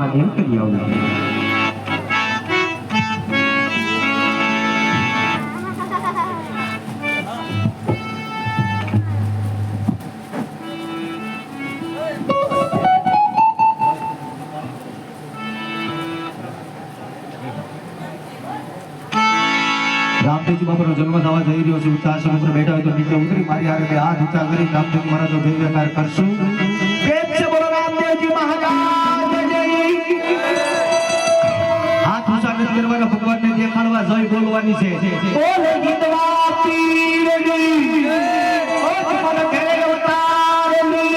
કામ એમ કરી આવું. રામદેવજી બાપાનો જન્મ થવા જઈ રહ્યો છે. ઊંચા આસન ઉપર બેઠા હોય તો નીચે ઉતરી મારી આગળ હાથ ઊંચા કરી રામદેવ મહારાજનો જય જયકાર કરશું. પ્રેમ છે બોલો રામદેવજી મહારાજ જય. હાથ ઊંચા નથી કરવાના, ભગવાનને દેખાડવા જય બોલવાની છે. બોલે ગીતવા પીરની ઓ તમારા ઘરે અવતારની.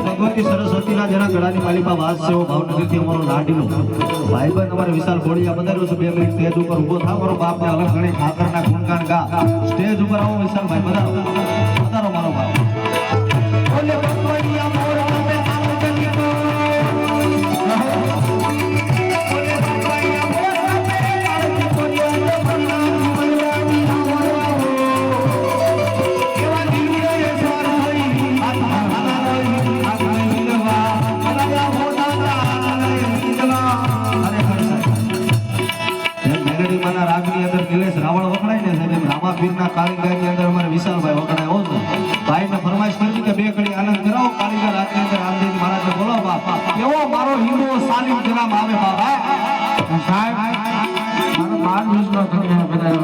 ભગવતી સરસ્વતીના જેના ગળાની માલિકા વાસ છે ભાવનગરથી અમારો લાડીલો ભાઈબંધ અમારે વિશાલ ભોળિયા પધાર્યો છે. 2 મિનિટ સ્ટેજ ઉપર ઊભો થાવ, મારો બાપને અલગ ઘણી ઠાકરના ગુણગાન ગા. સ્ટેજ ઉપર આવો વિશાલભાઈ, પધારો પધારો મારો બાપ. બોલે ભગવડિયા મોર તમે આવો જગીતો. કાળીગાની અંદર અમારે વિશાલભાઈ વગડાય હો છે ભાઈને ફરમાઈશ કરી કે બે ઘડી આનંદ કરાવો કાળીગા રાતની અંદર રામદેવ મહારાજને બોલો બાપ એવો મારો હિન્દુ સાલિમ જનામ આવે બાબા સાહેબ મારો 12 દિવસનો થઈને બધા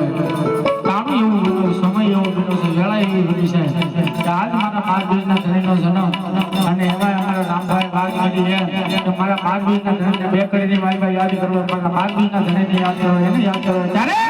કામ એવું બન્યું સમય એવો બન્યો છે વેળા એવી બની છે કે આજ મારા 12 દિવસના ધણીનો જન્મ અને એમાં અમારા રામભાઈ વાત કરી છે કે મારા 12 દિવસના ધણીને બે કરીને મારી યાદ કરવો મારા 12 દિવસના ધણીને યાદ કરો એને યાદ કરો ત્યારે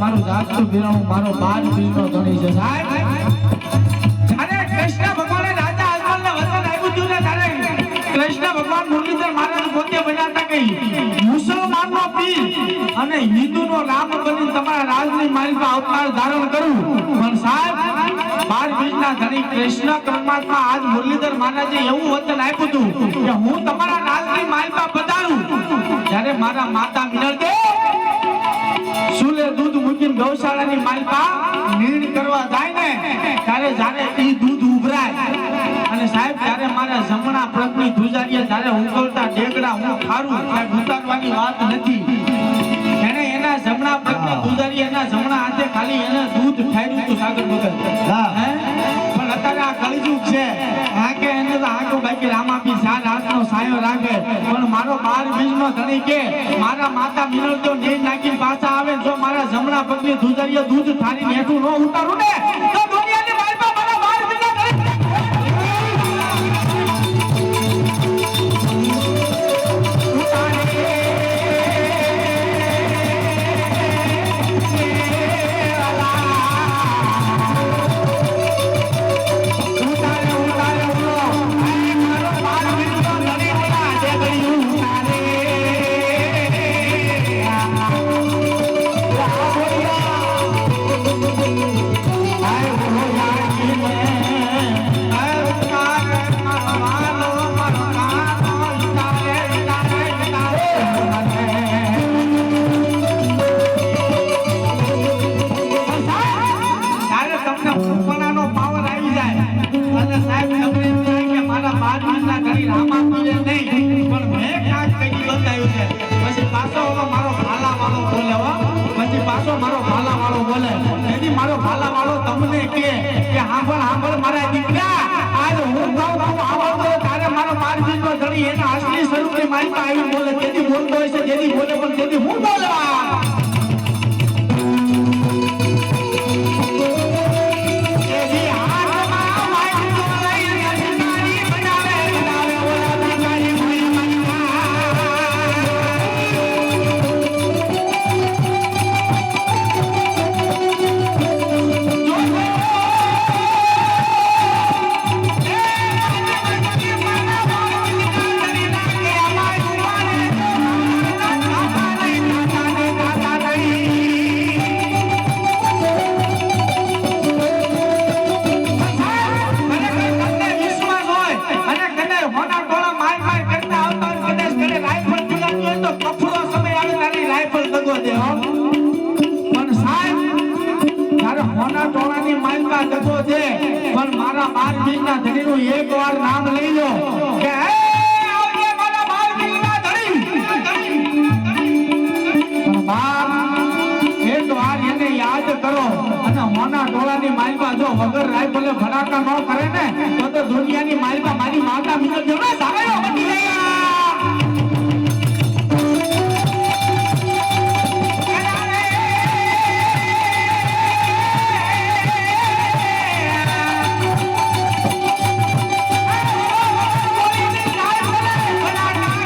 મારું જાગતું બિરાણું મારો 12 બીજનો ધણી છે સાહેબ અરે કૃષ્ણ ભગવાને રાજા અજમલને વચન આપ્યું હતું ને ત્યારે કૃષ્ણ ભગવાન મુરલીધર મહારાજ પોતે બનાતા કે મુસલમાનનો પીર અને હિન્દુનો રામ બની તમારા રાજની માલિકમાં અવતાર ધારણ કરું પણ સાહેબ 12 બીજના ધણી કૃષ્ણ પરમાત્મા આજ મુરલીધર મહારાજે એવું વચન આપ્યું હતું કે હું તમારા રાજની માલિકમાં પધારું જ્યારે મારા માતા મિનળદેવ સુલે દૂધ મૂકીને ગૌશાળાની માલિકા નીણ કરવા જાય ને ત્યારે જાણે ઈ દૂધ ઉભરાય અને સાહેબ ત્યારે મારા જમણા પ્રગની ધુજારીએ ત્યારે ઉકળતા ઢેકડા હું ખારું સાહેબ ઉતારવાની વાત નથી એને એના જમણા પ્રગની ધુજારીએ એના જમણા હાથે ખાલી એને દૂધ ઠાર્યું હતું સાગર વગર પણ અત્યારે આ કળિયુગ છે આકે એને તો આખો બાકી રામાપી 4 હાથનો સાયો રાખે પણ મારો 12 બીજનો ધણી કે મારા માતા મિનળદેવ નીણ નાખીને પાછા આવે જો મારા જમણા પગની ધુજારીએ દૂધ થારીને હેઠું ન ઉતારું ને તો દુનિયાની માલપા મારા 12 બીજના ધણી વગર રાયફલે ભડાકા ન કરે ને તો દુનિયાની માલિકા મારી માતા મિનળદેવ ને સારાયો બની ગયા ભડાકા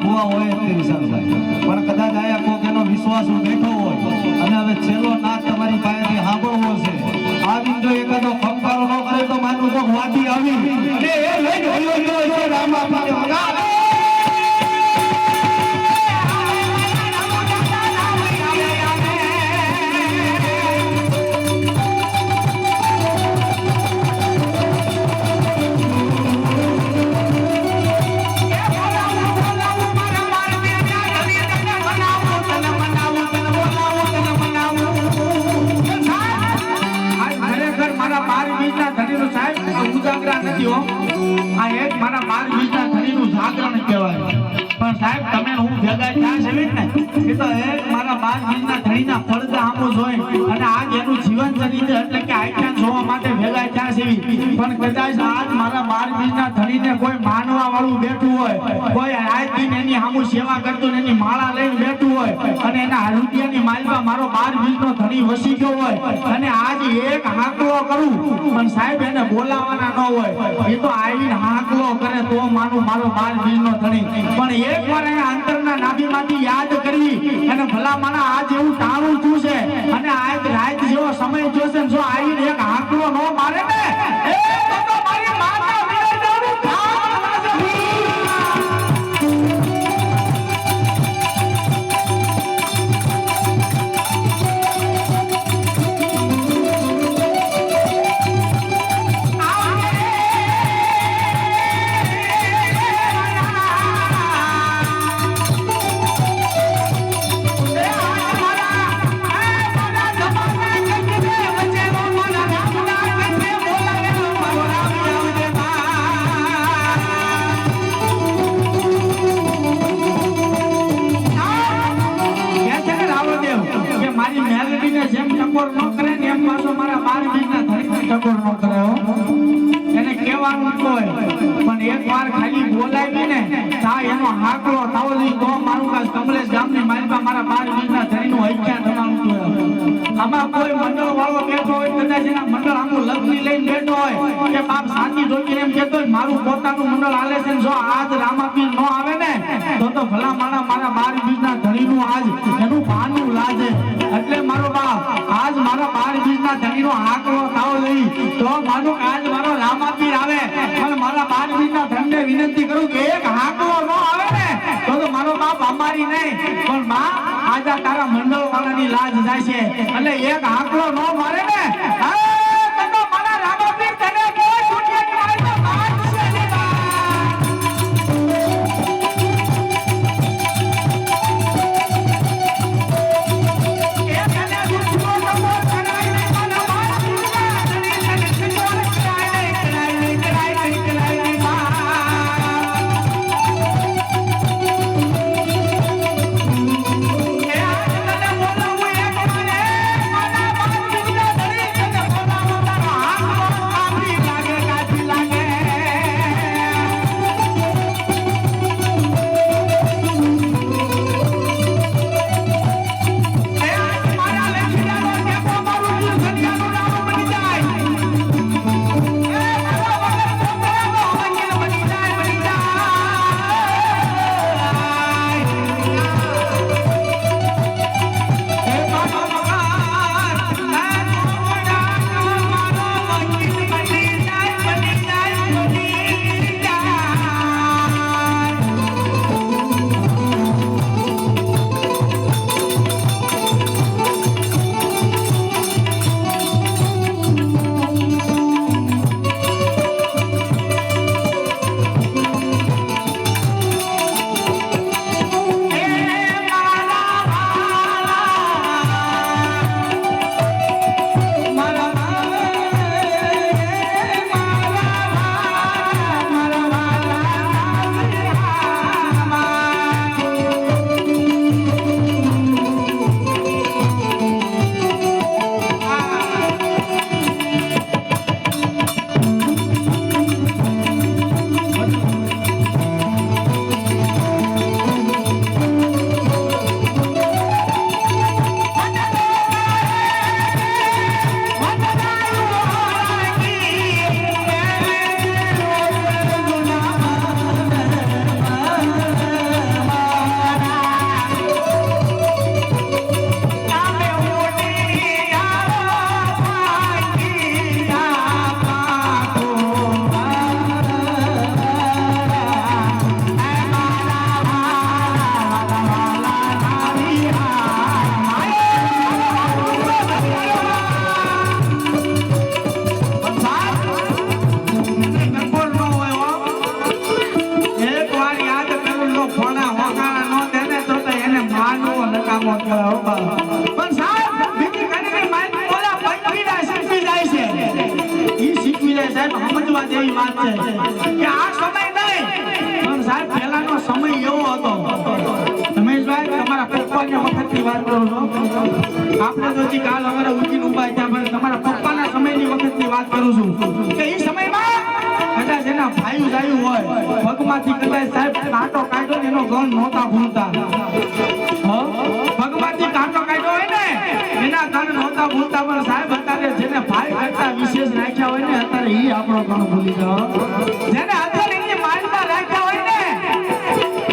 ભૂવા હોય જ તે વિશાલભાઈ, પણ કદાચ આયા કોક એનો વિશ્વાસ બેઠો હોય અને હવે છેલ્લો નાક તમારી પાસેથી સાંભળવો છે, આવીને જો એકાદો ખંકારો ન કરે તો માનું કોક વાદી આવી અને એ લઈને ઓલો ગયો છે રામાપીને વગાડે. આ એક મારા 12 બીજના ધણીનું જાગરણ કહેવાય. પણ સાહેબ તમે હું ભેગા થયા છે ને એ તો એક મારા 12 બીજના ધણીના પડદા આમો જોઈ અને આજ એનું જીવન ચરિત્ર એટલે કે આખ્યાન જોવા માટે ભેગા થયા છે. પણ કદાચ આજ મારા 12 બીજના ધણીને કોઈ માનવા વાળું બેઠું હોય, કોઈ આજ દિન એની સામુ સેવા કરતું ને એની માળા લઈને બેઠું હોય અને એના રૂપિયાની માલમાં મારો 12 બીજનો ધણી વસી ગયો હોય અને આજ એક હાકલો કરું પણ સાહેબ એને બોલાવાના ન હોય, એ તો આવીને હાકલો કરે તો માનું મારો 12 બીજનો ધણી. પણ એકવાર એના અંતરના નાભીમાંથી યાદ કરવી અને ભલા માણા આજ એવું ટાણું થયું છે અને આજ રાત જેવો સમય જોશે ને જો આવીને એક હાકલો ન મારે ને એ તો મારી માતા વિનય જાણું જેમ ટકોર ન કરે ને એમ પાછો મારા 12 બીજના ધણીને ટકોર ન કરે હો. એને કહેવાનું જ હોય પણ એકવાર ખાલી બોલાવી ને તા એનો હાકલો થાવો જોઈએ તો મારું કાજ કમલેશ ગામની માલિકા મારા 12 બીજના ધણીનું હૈયા થવાનું હોય. આમાં કોઈ મંડળ વાળો બેઠો હોય, કદાચ એના મંડળ આમું લગ્ન લઈને બેઠો હોય કે બાપ સાથી જોઈને એમ કહેતો હોય મારું પોતાનું મંડળ હાલે છે, જો આજ રામાપીર ન આવે ને તો ભલા માણા મારા 12 બીજના ધણીનું આજ એનું ભાનું લાજે. એટલે મારો બાપ આજ મારા 12 બીજના ધણીનો હાકલો થાવો જોઈએ તો માનું આજ મારો રામાપીર આવે. પણ મારા 12 બીજના ધણીને વિનંતી કરું કે એક હાકલો ન આવે ને તો મારો બાપ અમારી નહીં પણ માં આજ તારા મંડળ વાળાની લાજ જાય છે એટલે એક હાકલો ન મારે ને તો મારા રામાપીર તને કોઈ દુનિયાની મારી વાત છે ને બોલાવું એક મને મારા 12 બીજના ધણી વાત છે કે આ સમય નહીં પણ સાહેબ પહેલાનો સમય એવો હતો રમેશભાઈ તમારા પપ્પાને વખતની વાત કરું છું આપણે તો હજી કાલ અમારે ઉઠીને ઉભા થયા પણ તમારા પપ્પાના સમયની વખતની વાત કરું છું કે એ સમયમાં કદાચ એના ભાઈ જાયું હોય પગમાંથી કદાચ સાહેબ કાંટો કાઢ્યો ને એનો ગણ નહોતા ભૂલતા પગમાંથી કાંટો કાઢ્યો હોય ને એના ગણ નહોતા ભૂલતા પણ સાહેબ અત્યારે જેને ભાઈ કરતા વિશેષ રાખ્યા હોય ને અત્યારે ઈ આપણો ગણ ભૂલી ગયો જેને અત્યારે એની માલમાં રાખ્યા હોય ને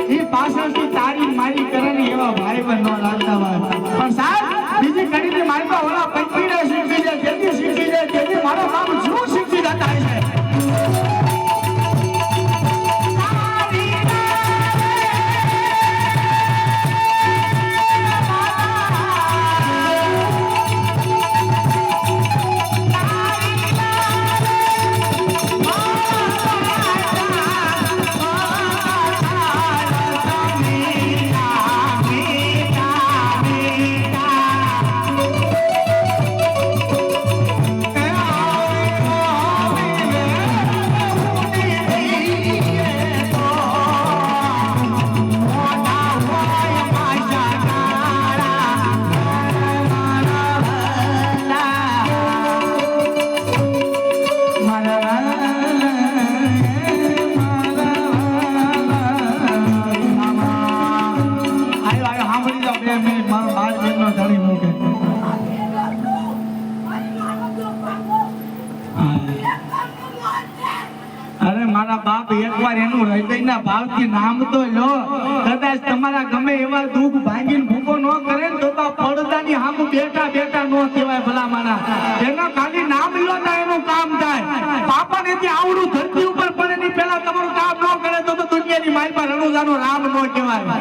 ઈ પાછળથી તારી મારી કરે ને એવા ભાઈ પણ ન રાખતા હોય પણ સાહેબ બીજી ઘડીની માલમાં ઓલા પંચીને શીખી જાય તેથી શીખી જાય તેથી મારો બાપ શું શીખી જતા છે એકવાર એનું હૃદયના ભાવથી નામ તો લો કદાચ તમારા ગમે એવા દુઃખ ભાંગીને ભૂકો ન કરે ને તો પડદાની સામે બેઠા બેઠા ન કહેવાય ભલા માના એનો ખાલી નામ લો તો એનું કામ થાય પાપાને ત્યાં આવડું ધરતી ઉપર પડે ની પહેલા તમારું કામ ન કરે તો દુનિયાની માલમાં રણુજાનો રામ ન કહેવાય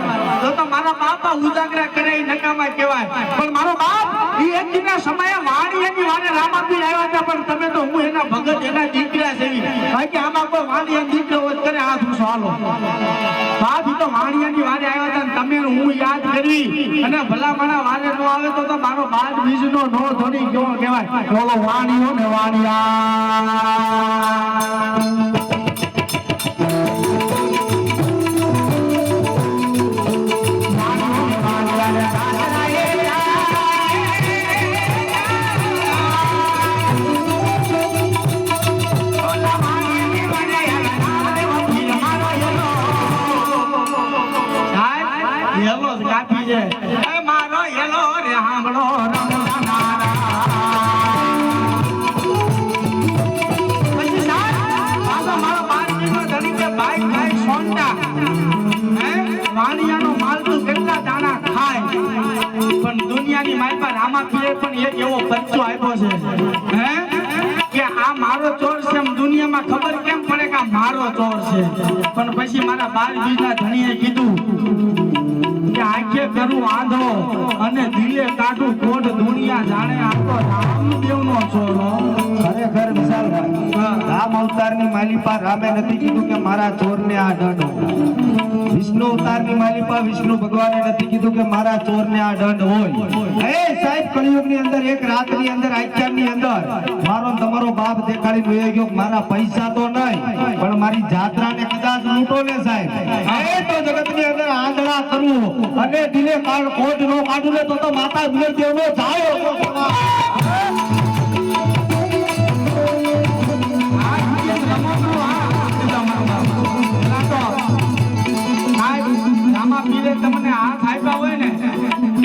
તો મારા બાપા ઉજાગરા કરે એ નકામા કહેવાય પણ મારો બાપ એ એકના સમયે વાણી એની વારે રામાપીર આવ્યા હતા પણ તમે તો હું એના ભગત એના દીકરા છે બાકી આમાં કોઈ વાણી એમ દીકરો કરે હાથ ઊંચો હાલો બાપ તો વાણિયાની વારે આવ્યા હતા ને તમે હું યાદ કરવી અને ભલા મારા વારે નો આવે તો મારો બાદ બીજનો નો ધોની કેવો કહેવાય બોલો વાણીઓ ને વાણિયા મારો હેલો રે હાંભળો પછી મારો બારમીનો તરીકે ભાઈ ભાઈ સોંટા વાણિયાનો માલતું કેટલા દાણા ખાય પણ દુનિયાની માલમાં રામાપીરે પણ એક એવો બચ્ચો આપ્યો છે કે આ મારો ચોર છે એમ દુનિયામાં ખબર કેમ પડે કે આ મારો ચોર છે પણ પછી મારા બાર બીજના ધણીએ કીધું કે આંખે કરું આંધળો અને દિલે કાઢું કોટ દુનિયા જાણે આખો રામદેવનો છોરો ખરેખર વિશાલભાઈ રામ અવતારની માલિપા રામે નથી કીધું કે મારા ચોરને આ દંડ વિષ્ણુ અવતારની માલિપા વિષ્ણુ ભગવાને નથી કીધું કે મારા ચોરને આ દંડ હોય એ સાહેબ કળિયુગની અંદર એક રાતની અંદર આખ્યાનની અંદર મારો તમારો બાપ દેખાડી વયો ગયો મારા પૈસા તો નહીં પણ મારી જાત્રાને કદાચ લૂંટો ને સાહેબ એ તો જગતની અંદર આંધળા કરવું અને દિલે કોટ નો કાઢું ને તો માતા વિનરદેવનો જાયો રામાપીરે તમને હાથ આપ્યા હોય ને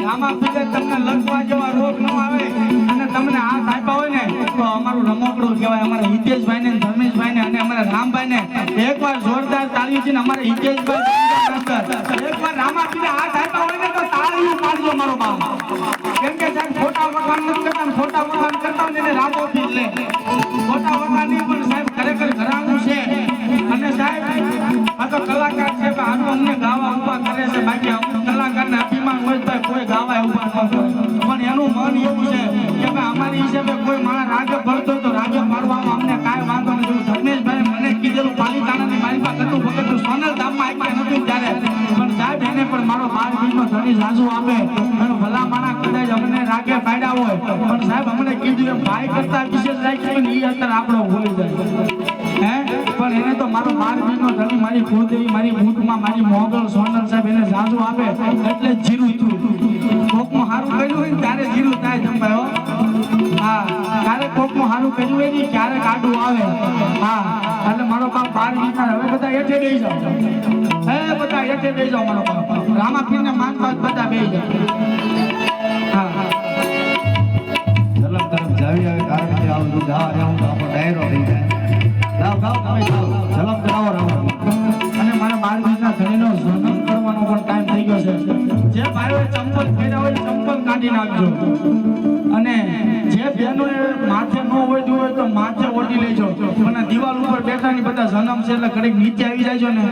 રામાપીરે તમને લખવા જેવા રોગ ન આવે અને તમને હાથ આપ્યા હોય ને તો અમારું રમકડું કહેવાય અમારા હિતેશભાઈ ને ધર્મેશભાઈ ને અને અમારા રામભાઈ ને એકવાર જોરદાર તાળીઓથી ને અમારા હિતેશભાઈ એકવાર રામાપીરે હાથ આપ્યા હોય ને તો તાળીઓ પાડજો મારો બાપ કેમ કે સાહેબ ખોટા વખાણ નથી કરતા ખોટા વખાણ કરતા હોય ને રામોથી લે ખોટા વખાણ નહીં પણ સાહેબ ખરેખર ઘરાણું છે અને સાહેબ આ તો કલાકાર છે આનું અમને ગાવા ઉભા કરે છે બાકી કલાકારને અભિમાન હોય તો કોઈ ગાવા ઉભા ન કરે પણ એનું મન એવું છે કે અમારી હિસાબે કોઈ મારા રાગે ભરતો તો રાગે પાડવામાં અમને કાંઈ વાંધો નથી ધર્મેશભાઈ મને કીધેલું પાલિતાણાની મારી પાસે હતું વખત સોનલ ધામમાં આપ્યા નથી ત્યારે પણ સાહેબ એને પણ મારો 12 બીજનો ધણી સાસુ આપે અને ભલા માણા કદાચ અમને રાગે પાડ્યા હોય પણ સાહેબ અમને કીધું ભાઈ કરતા વિશેષ રાખ્યું ને એ અત્યારે આપણો ભૂલી જાય હે મારો 12 વીરનો ધણી મારી કુળદેવી મારી મૂઠમાં મારી મોગલ સોનલ સાહેબ એને જાજુ આપે એટલે જીરું થયું કોકમાં હારું કર્યું હોય ને ત્યારે જીરું થાય જંપાયો હા ક્યારેક કોકમાં હારું કર્યું હોય ને ક્યારેક આડું આવે હા એટલે મારો બાપ 12 વીરના હવે બધા હેઠે બેસી જાઓ બધા હેઠે બેસી જાઓ મારો બાપ રામાપીરને માનતા બધા બેસી જાઓ હા જલમ તરફ જાવી આવે કારણ કે આવું જો ગા રે હું તો આપણો ડાયરો થઈ જાય ગાવ ગાવ તમે ગાવ જલમ કરાવો રામ અને મારા 12 વીરના ધણીનો જન્મ કરવાનો પણ ટાઈમ થઈ ગયો છે જે ભાઈઓ ચંપલ પહેર્યા હોય ચંપલ કાઢી નાખજો અને જે બહેનોએ માથે ન ઓઢ્યું હોય તો માથે ઓઢી લેજો અને દિવાલ ઉપર બેઠાની બધા જન્મ છે એટલે ઘડીક નીચે આવી જાયજો ને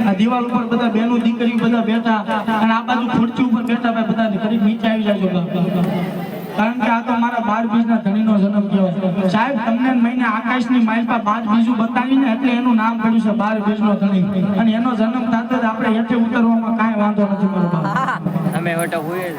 આ દિવાલ ઉપર બધા બહેનો દીકરીઓ બધા બેઠા અને આ બાજુ ખુરચી ઉપર બેઠા ભાઈ બધા ઘડીક નીચે આવી જાયજો કારણ કે આ તો મારા 12 બીજના ધણીનો જન્મ કહેવાય સાહેબ તમને મહિને આકાશની માઇલ પર 12 બીજું બતાવીને એટલે એનું નામ પડ્યું છે 12 બીજનો ધણી અને એનો જન્મ થતો જ આપણે હેઠે ઉતરવામાં કાંઈ વાંધો નથી મારો બાપ અમે વટા હોઈએ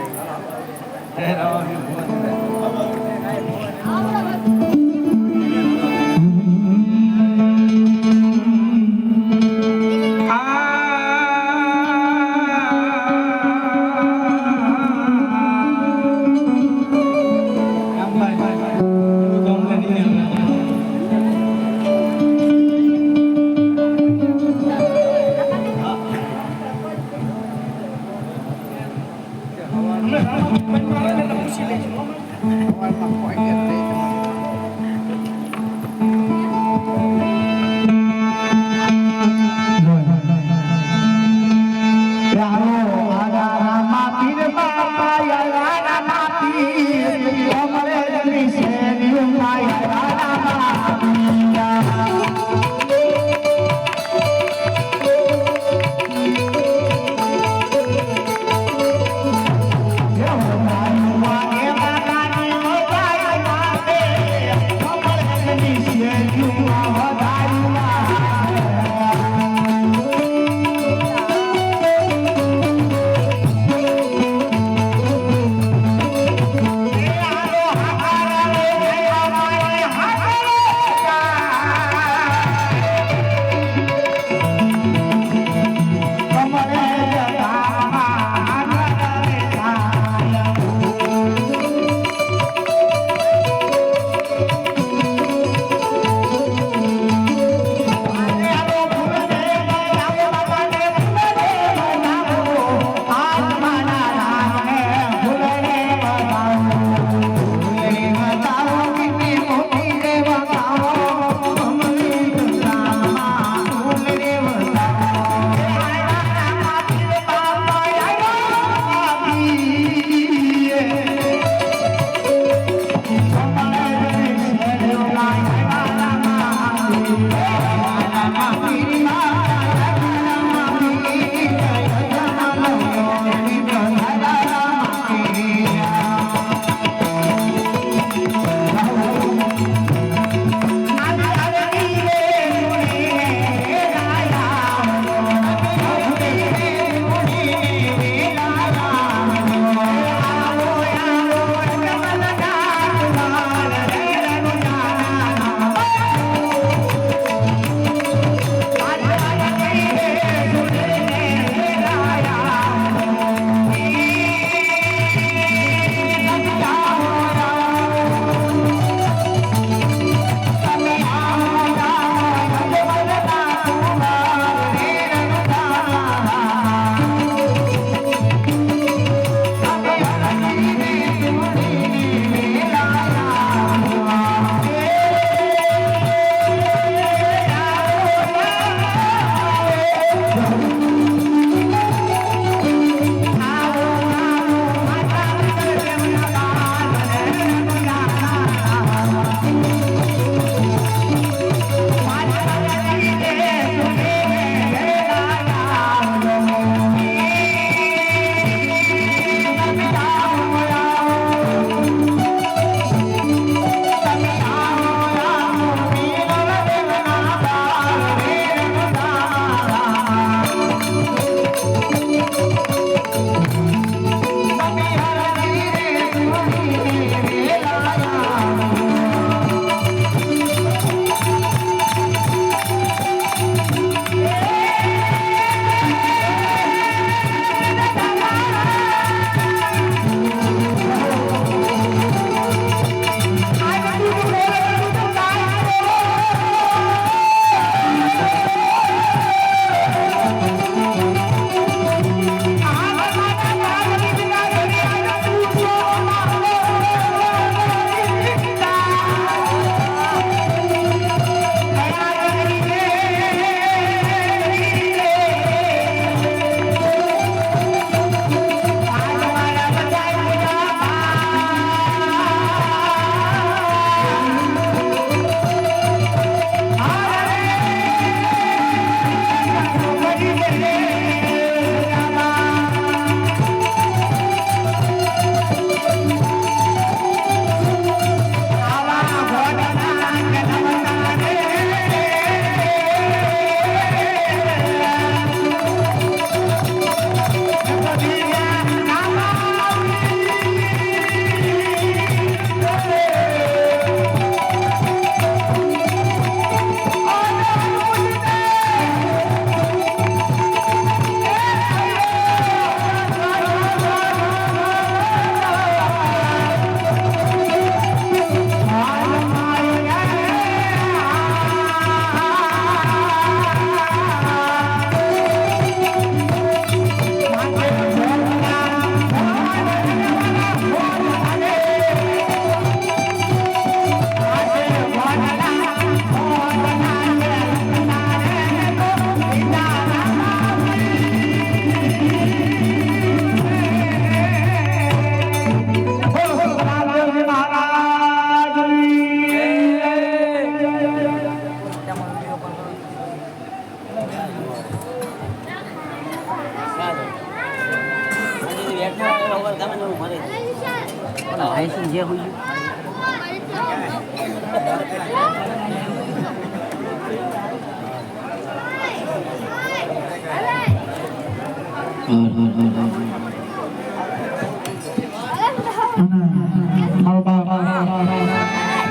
મારો બાપ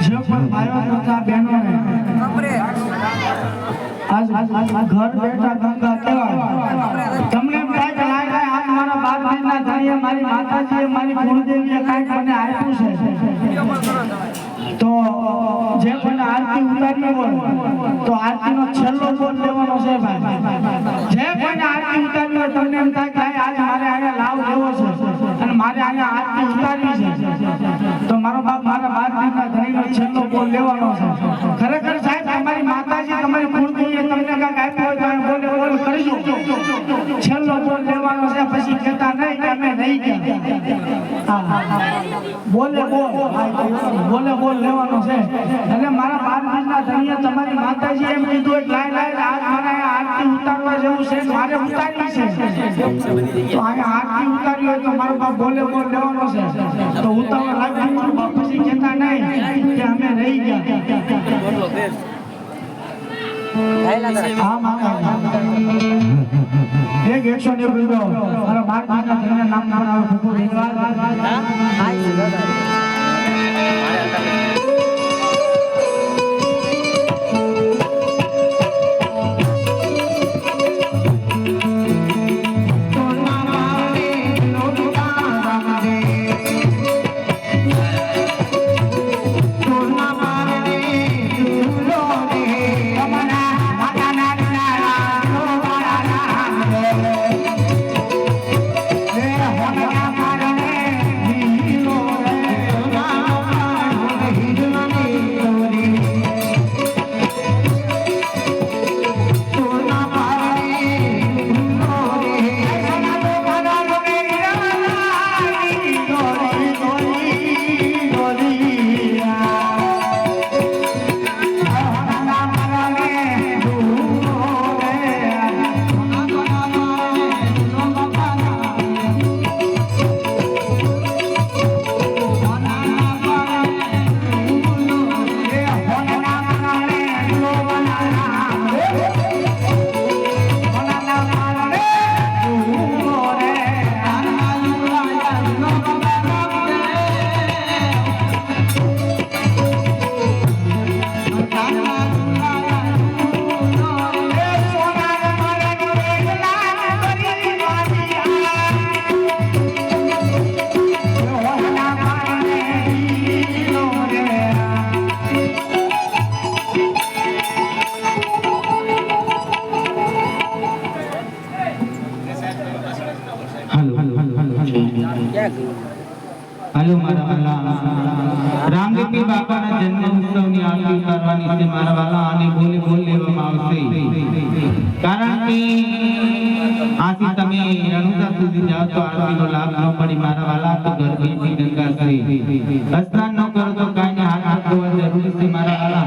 જે પણ ભાઈઓ તથા બહેનોને આજ ઘર બેઠા ગંગા કહેવાય. તમને એમ થાય કે લાય આજ મારા બાપ દીના ધણીએ મારી માતાજીએ મારી કુળદેવીએ કાંઈક મને આપ્યું છે, તો જે પણ આરતી ઉતારી હોય તો આરતીનો છેલ્લો બોલ લેવાનો છે ભાઈ. જે પણ આરતી ઉતારી હોય તમને એમ થાય કે આજ મારે અહીંયા લાવ લેવો છે અને મારે અહીંયા આરતી ઉતારવી છે, તો મારો બાપ મારા બાપ દીના ધણીનો છેલ્લો બોલ લેવાનો છે. ખરેખર સાહેબ તમારી માતાજી તમારી કુળદેવીએ તમને કાંઈક આપ્યું હોય તો બોલે બોલ કરજો, છેલ્લો બોલ લેવાનો છે. પછી કહેતા નહીં કે અમે રહી ગયા. બોલે બોલ લેવાનો છે. અને મારા બાપ દીના ધણીએ તમારી માતાજી એમ કીધું કે લાય આજ મારે આરતી ઉતારવા જેવું છે, મારે ઉતારવી છે, તો અહીંયા આરતી ઉતારી હોય તો મારો બાપ બોલે બોલ લેવાનો છે. તો ઉતારવા લાગ્યું મારો બાપ પછી કહેતા નહીં કે અમે રહી ગયા. એક 190 મારા બાપ દીના ધણીના નામ આવે ભૂપો ધન્યવાદ. हेलो मारा वाला रामदेव बाबाના જન્મ ઉત્સવની આરતી ઉતારવાની છે મારા વાલા, અને બોલે બોલ લેવામાં આવશે. કારણ કે આથી તમે રણુજા સુધી જાઓ તો આરતીનો લાભ ન પડી મારા વાલા, તો ગરબીથી ગંગા છે. સ્નાન ન કરો તો કાંઈ હાથ ધોવા જરૂરી છે મારા વાલા.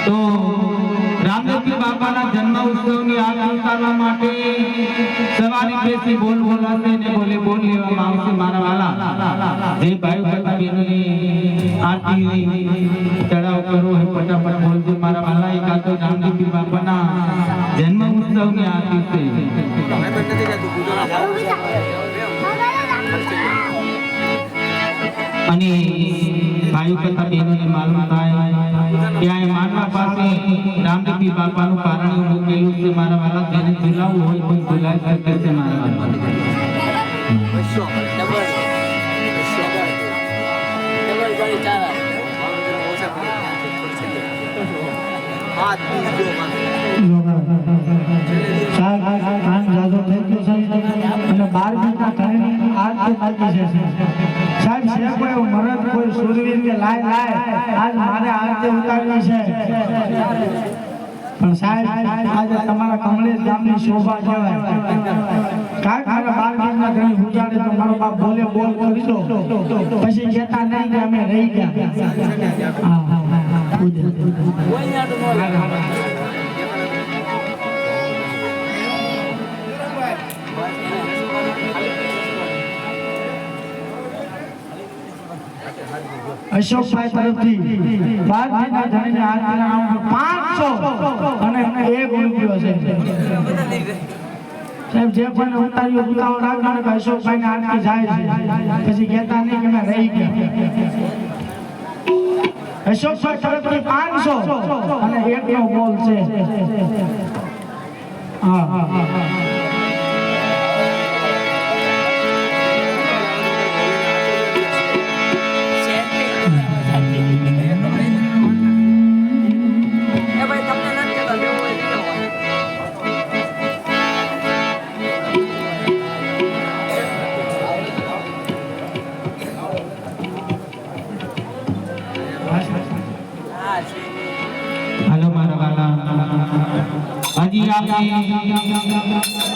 તો રામદેવ બાબાના જન્મ ઉત્સવની આરતી ઉતારવા માટે સવારી બેસી બોલ બોલાશે ને બોલે બોલ લેવામાં આવશે મારા વાલા. જે ભાઈ બહેનોને આરતી ચડાવ કરો એ ફટાફટ બોલજો મારા વાલા. એક આ તો રામદેવ બાબાના જન્મ ઉત્સવની આરતી છે. અને ભાઈઓ તથા બહેનોને માલુમ થાય ત્યાં માનવા પાસે રામદેવ બાપાનું પારણું મૂકેલું છે મારા વાલા. જેને ઝુલાવવું હોય તો ઝુલાવી શકે છે મારા વાલા. કોઈ સુરવીર કે લાય આજ મારે આરતી ઉતારવી છે. પણ સાહેબ આજે તમારા કમલેશ ગામની શોભા કહેવાય. કાંઈક મારા બાળકીના ઘણી ઉજાડે તો મારો બાપ બોલે બોલ કરી દો, પછી કહેતા નહીં કે અમે રહી ગયા. અશોકભાઈ તરફથી 12 ના ધણીને આરતીના નામ 500 અને 1 રૂપિયો છે સાહેબ જે પણ ઉતાર્યો ઉતાવળ રાખવાનો કે અશોકભાઈ ને આરતી જાય છે પછી કહેતા નહીં કે મેં રહી ગયા અશોકભાઈ તરફથી 500 અને 1 નો બોલ છે હા हेलो मारा वाला हजी आपने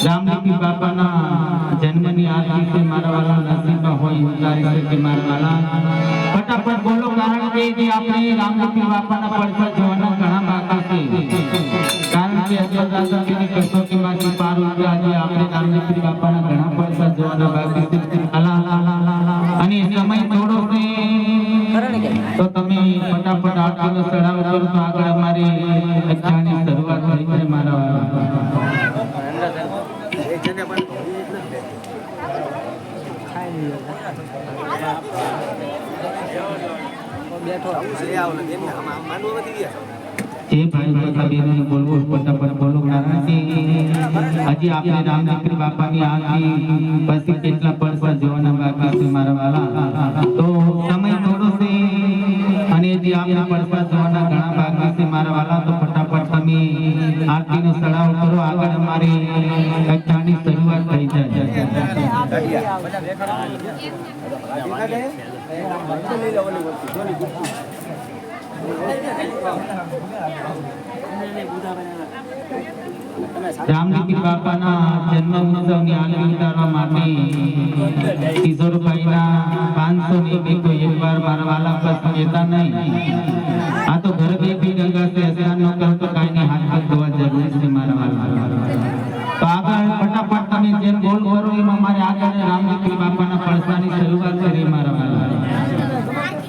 रामदेव बापा ना जन्मनी आरती से मारा वाला नसीब होई उतारी से मारा वाला फटाफट बोलो कारण के जे आपने रामदेव बापा ना પડતા જોવાના ઘણા બાકી છે કારણ કે અજર દાદા ની કસોટી માંથી પાર ઉતર્યા આજે આપણે રામદેવ બાપા ના ઘણા પડતા જોવાના બાકી છે અને સમય થોડો છે તો તમે ફટાફટ આરતીનો ચડાવ કરો તો આગળ અમારી કથાની શરૂઆત થઈ છે મારા એ ભાઈ બધા બેનોને બોલવું ફટાફટ બોલો કારણ કે હજી આપણે રામદેવ બાપાની આરતી પછી કેટલા પડતા જોવાના બાકી છે મારા વાલા તો સમય થોડો છે અને જે આપણે પડતા જોવાના ઘણા બાકી છે મારા વાલા તો ફટાફટ તમે આરતીનો ચડાવ કરો આગળ અમારી કથાની શરૂઆત થઈ જાય રામદેવ બાપાના જન્મ ઉત્સવની આરતી ઉતારવા માટે કિશોરભાઈના 500 ની બે કોઈ એકવાર મારા વાલા પર લેતા નહીં આ તો ઘર બેઠી ગંગા સે સ્નાન નો કરતો કાઈની હાથ ધોવા જરૂરી છે મારા વાલા તો આગળ ફટાફટ તમે જેમ બોલ કરો એમ અમારે આગળ રામદેવ બાપાના પડસાની શરૂઆત કરી મારા વાલા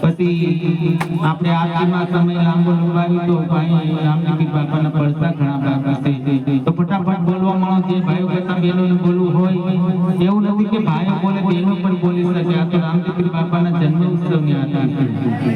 પછી આપણે આરતીમાં સમય લાંબો લંબાવી તો ભાઈ રામદેવ બાપાના પડસા ઘણા બાકી છે તો ફટાફટ બોલવા મળો જે ભાઈઓ કરતા બહેનોને બોલવું હોય એવું નથી કે ભાઈઓ બોલે બહેનો પણ બોલી શકે આ તો રામદેવ બાપાના જન્મ ઉત્સવની આરતી છે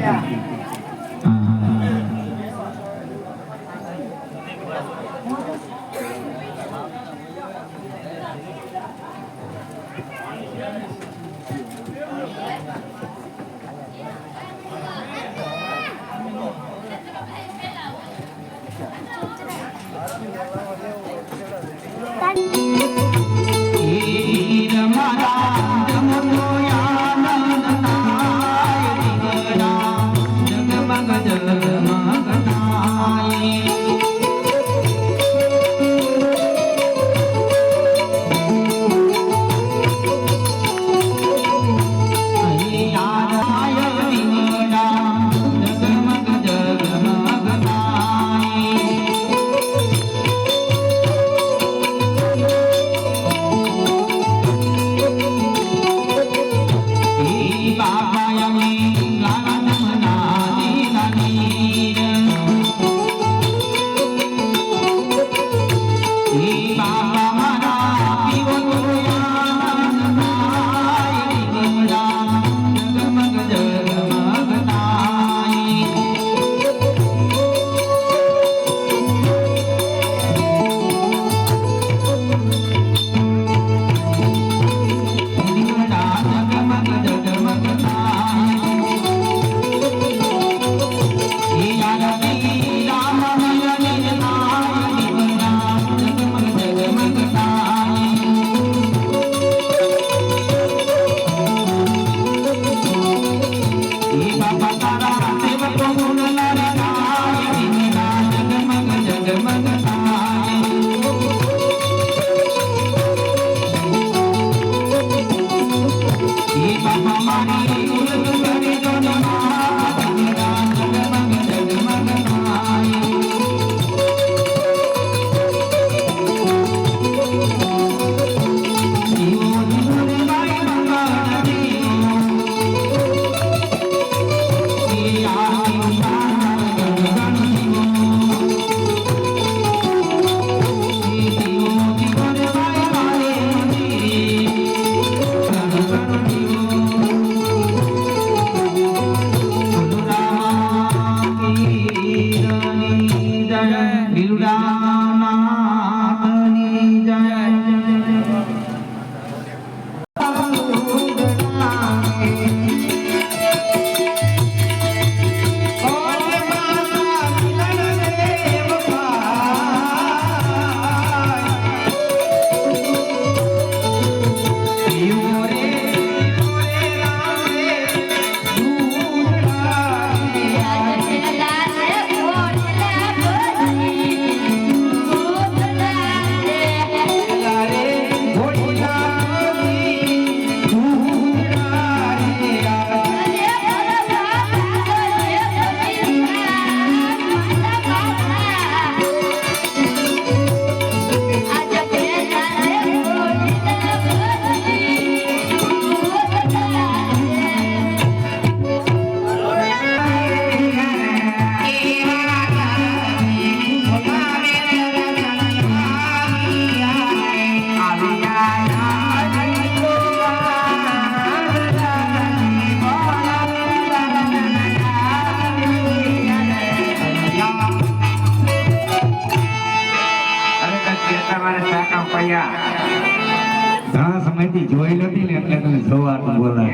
સમયથી જોઈ નથી ને એટલે તમે જોવાનું બોલાય.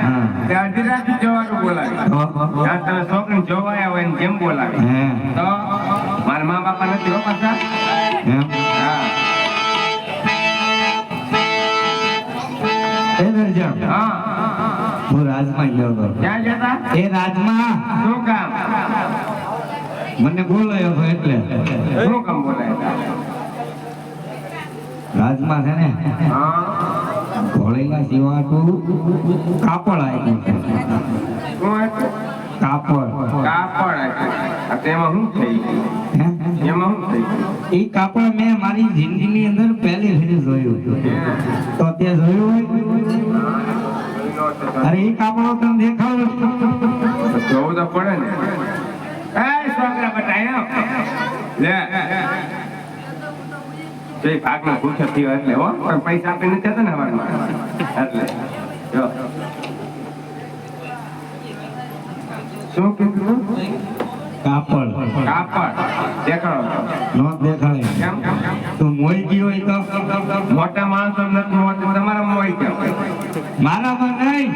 હા. તે અડધી રાત જોવાનું બોલાવે. ત્યાં તમે છોકરીને જોવા આવ્યા હોય ને જેમ બોલાવે. હે. તો મારા મા બાપા નથી હો પાછા. એમ? હા. એ દરજા. હા. હું રાજમાં ગયો હતો. ક્યાં જતા? એ રાજમાં શું કામ? મને બોલાયો હતો એટલે. શું કામ બોલાય? રાજમાં છે ને હા. ઘોળેલા સિવાટું કાપડ આપ્યું છે. શું હતું? કાપડ. કાપડ આપ્યું. આ તેમાં શું થઈ ગયું? હે? એમાં શું થઈ ગયું? એ કાપડ મેં મારી જિંદગીની અંદર પહેલી ફેરી જોયું. તો તે જોયું હોય? અરે એ કાપડો તમે દેખાડો. જોવું તો પડે ને. એ છોકરા બટાયો લે જે ભાગનો ભૂખ્યો થયો એટલે હો પણ પૈસા આપી નથી જતા ને હવારમાં એટલે જો શું કીધું? કાપડ કાપડ દેખાડો. નો દેખાડે. કેમ? તું મોઈ ગયો હોય તો મોટા માણસો નથી મોટા તમારા મોઈ કેમ? મારામાં નહીં,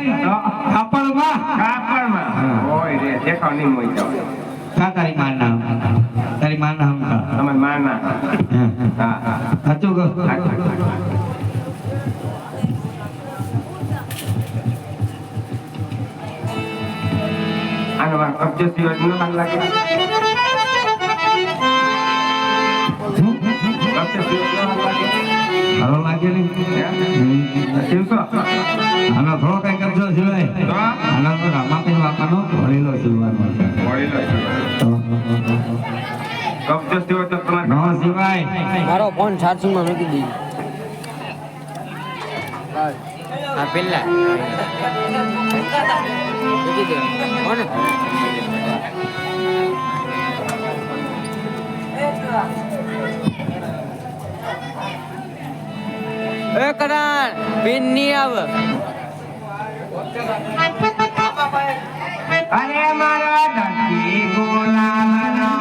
કાપડમાં. કાપડમાં હોય રે દેખાવ નહીં મોઈ જાવ. કા તારી માર નામ? તારી માર નામ કા? તમારે માના હા હા સાચું કહો. આનો વાર કબજે થયો ન લાગે. કબજે થયો ન લાગે. સારો લાગે ને? શિવસો આનો થોડો કઈ કબજો સિવાય. આનો તો રામાપીર બાપાનો ઘોડેલો સિવાનો છે. વળેલો છે. તો કબજો થયો તો તમારે નો સિવાય. મારો ફોન ચાર્જિંગમાં મૂકી દીધો. આ પેલા મૂકી દે કોણ? એ કરાણ પિન નહીં આવે. અરે મારા ધરતી ગુલાબનો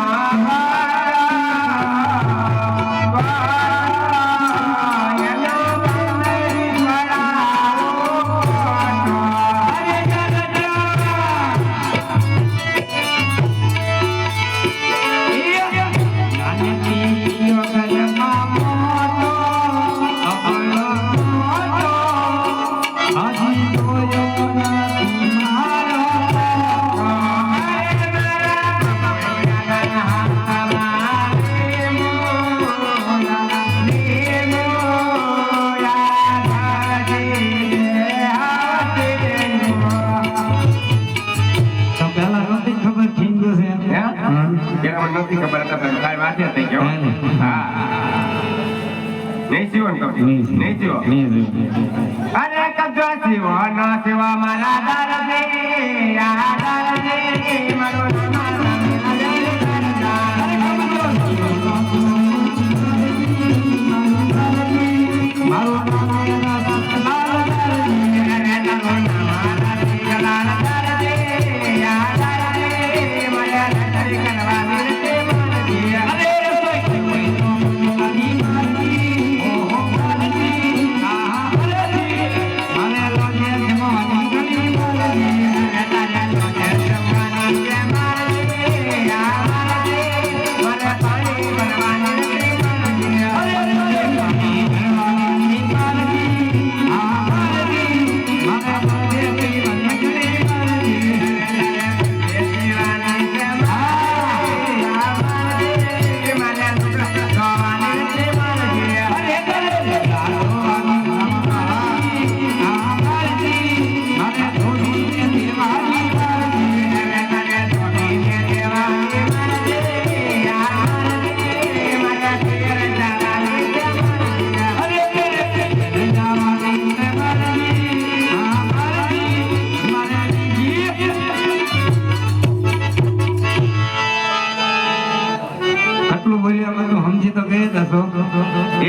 નથી ખબર હતા પણ કાંઈ વાતે થઈ ગયો. હા નહીં જીવો ને કબજો નહીં જીવો. અરે કબજો જીવો ન જીવો મારા દરદી આ દરદી મારો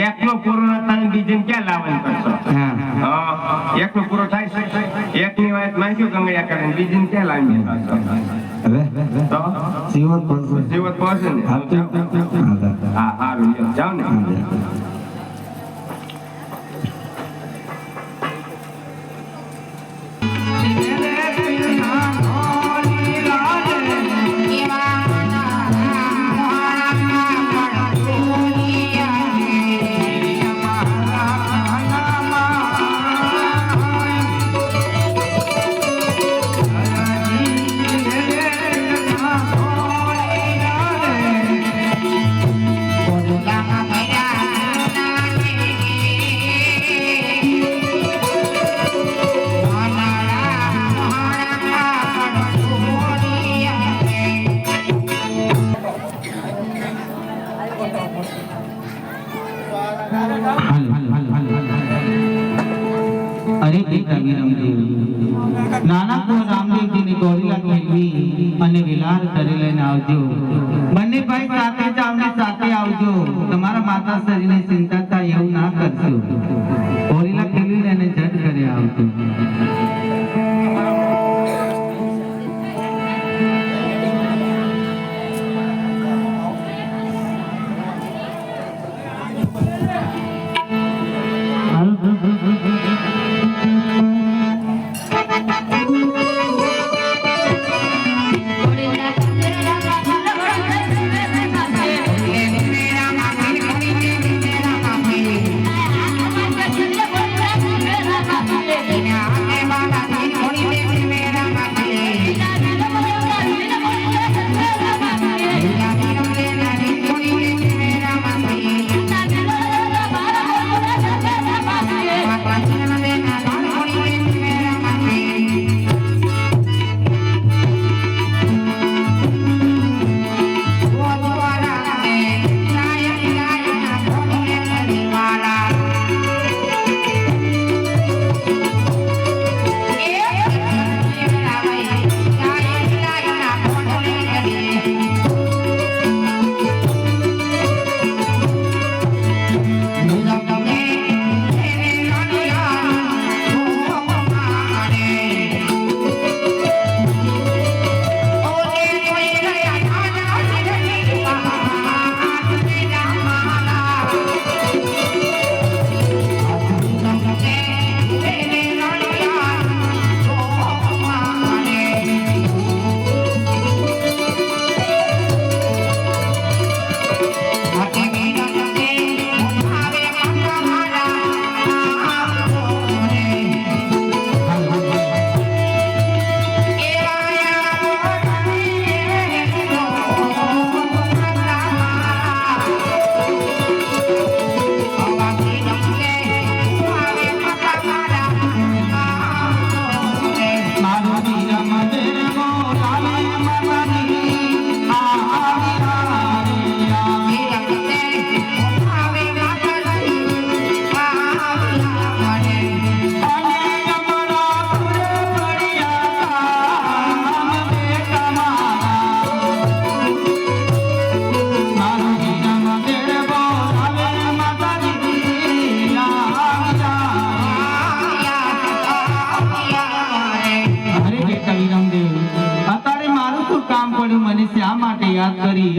એકલો પૂરો થાય બીજે ક્યાં લાવવાનું કરશો? એકલો પૂરો થાય એકની વાત માંગ્યું ગંગળ્યા કરે બીજી ક્યાં લાવી કરશો? તો જીવન પહોંચે. જીવત પહોંચે ને. હા સારું જાઓ ને. અરે બેટા વિરમદેવ, નાના કુંવર રામદેવજીની ગોળીલા ખેલવી અને વિલાર કરી લઈને આવજો. બંને ભાઈ સાથે જાવ ને સાથે આવજો. તમારા માતા શરીરને ચિંતા થાય એવું ના કરશો. ગોળીલા ખેલવી લઈને જટ ઘરે આવજો.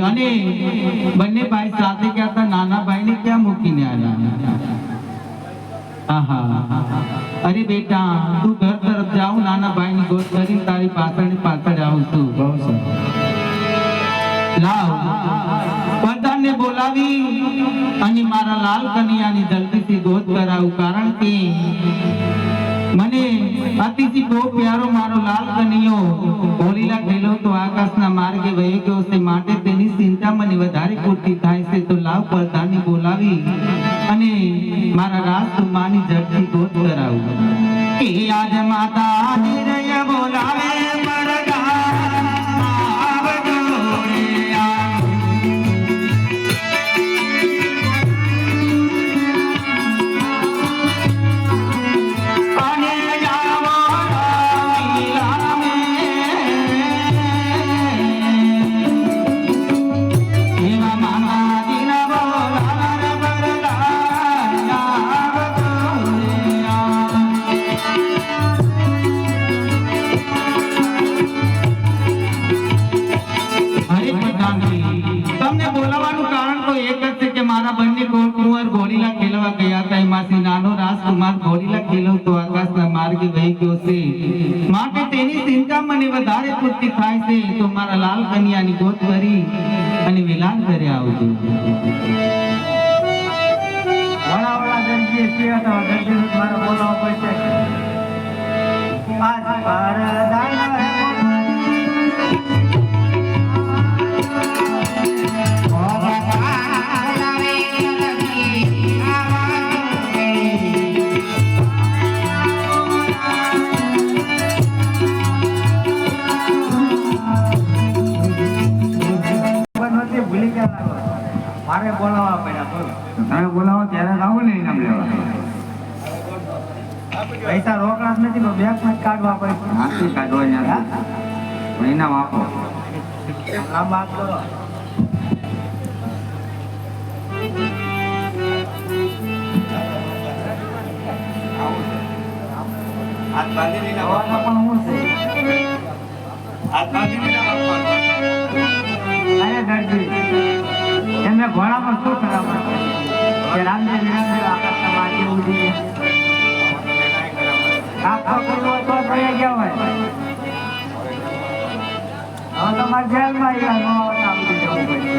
અને બંને ભાઈ સાથે ગયા હતા, નાના ભાઈને ક્યાં મૂકીને આવ્યા? આહા, અરે બેટા તું ઘર તરફ જાઉં, નાના ભાઈની ગોદ કરીને તારી પાછળ આવું છું. લાવ બધાને બોલાવી અને મારા લાલ કનૈયાની જલ્દીથી ગોદ કરાવું, કારણ કે મને અતિથી બહુ પ્યારો મારો લાલ કનૈયો હોલીલા ગયેલો તો આકાશના માર્ગે વહી ગયો છે, માટે તેની ચિંતા મને વધારે પૂરતી થાય છે. તો લાવ બધાને બોલાવી અને મારા રાજકુમારની જલ્દી ગોદ કરાવું. કે આજ માતા નિરય બોલાવે રાજકુમાર ઘોડીલા ખેલો તો આકાશના માર્ગે વહી ગયો છે, માટે તેની ચિંતા મને વધારે પૂરતી થાય છે. તો મારા લાલ કન્યાની ગોદ કરી અને વેલાન ઘરે આવજો. વડાવાળા દરજીએ કેવા તો દરજી મારો બોલાવો પડશે. આજ પરદાન હે મારે બોલાવવા પડ્યા. તમે બોલાવો ત્યારે આવો ને ઇનામ લેવા. પૈસા રોકડા જ નથી પણ બેંકમાં જ કાઢવા પડે. હાથી કાઢો અહીંયા મહિના આપો આ વાત કરો. હાથ બાંધીને ના આમાં પણ હું છે. હાથ બાંધીને ના અરે દરજી એમને ઘોડામાં શું કરાવવા કે રામદેવ વિરામદેવ આકાશમાં વાંચી ઉડી આખો કરવો તો થઈ ગયા હોય. હવે તમારે જેલમાં આવ્યા ન આવતા ઉડી જવું પડશે.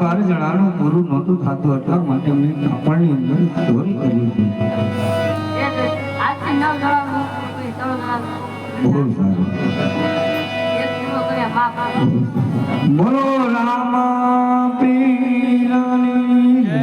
12 જણાનું પૂરું નહોતું થતું એટલા માટે મેં કાપડની અંદર ચોરી કરી હતી. બહુ સારું. બોલો રામા પીરની જય.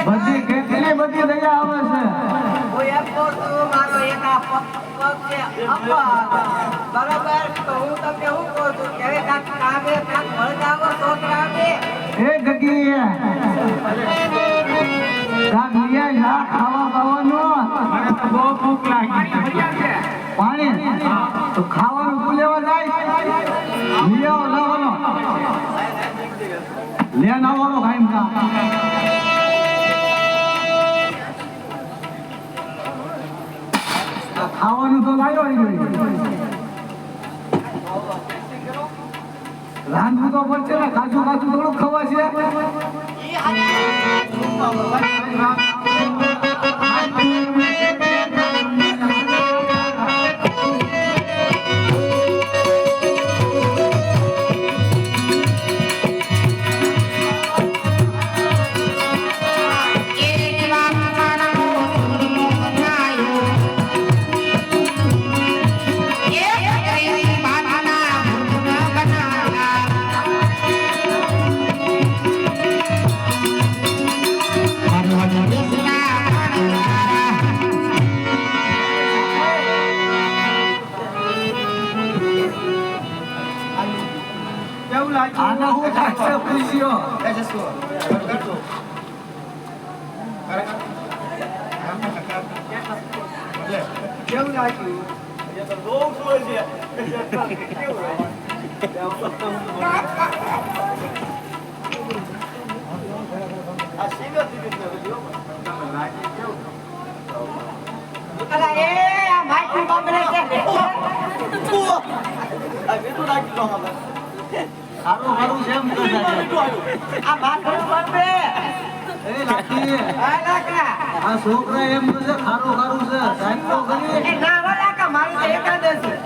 બધી કેટલી બધી દયા આવે છે. હું એમ કહું છું, મારો એક આ પગ છે અપવાદ. બરાબર? તો હું તમને શું કહું છું કે હવે કાંઈક કામે કાંઈક વળગાવો છોકરા આવે. એ ગગી કાક લીયા જા ખાવા બાવાનું. મને તો બહુ ભૂખ લાગી. પાણી તો ખાવાનું તું લેવા જાય. લઈ આવો લાવવાનો લેન આવવાનો ખાઈમ કા. ખાવાનું તો લાવ્યો રાંધવું તો પડશે ને. કાચું કાચું થોડું ખવાશે. આના હું ખાશે પૂછ્યો. કેવું લાગ્યું? અલા એ આ માઇકનું બગડે છે. સારું સારું છે એમ તો આ માઇકનું બગડે. એ લાકી આ લાકા. આ છોકરા એમ તો છે ખારું ખારું છે. સાહેબ તો કરી એ ના હો લાકા, મારું તો એકાદશી.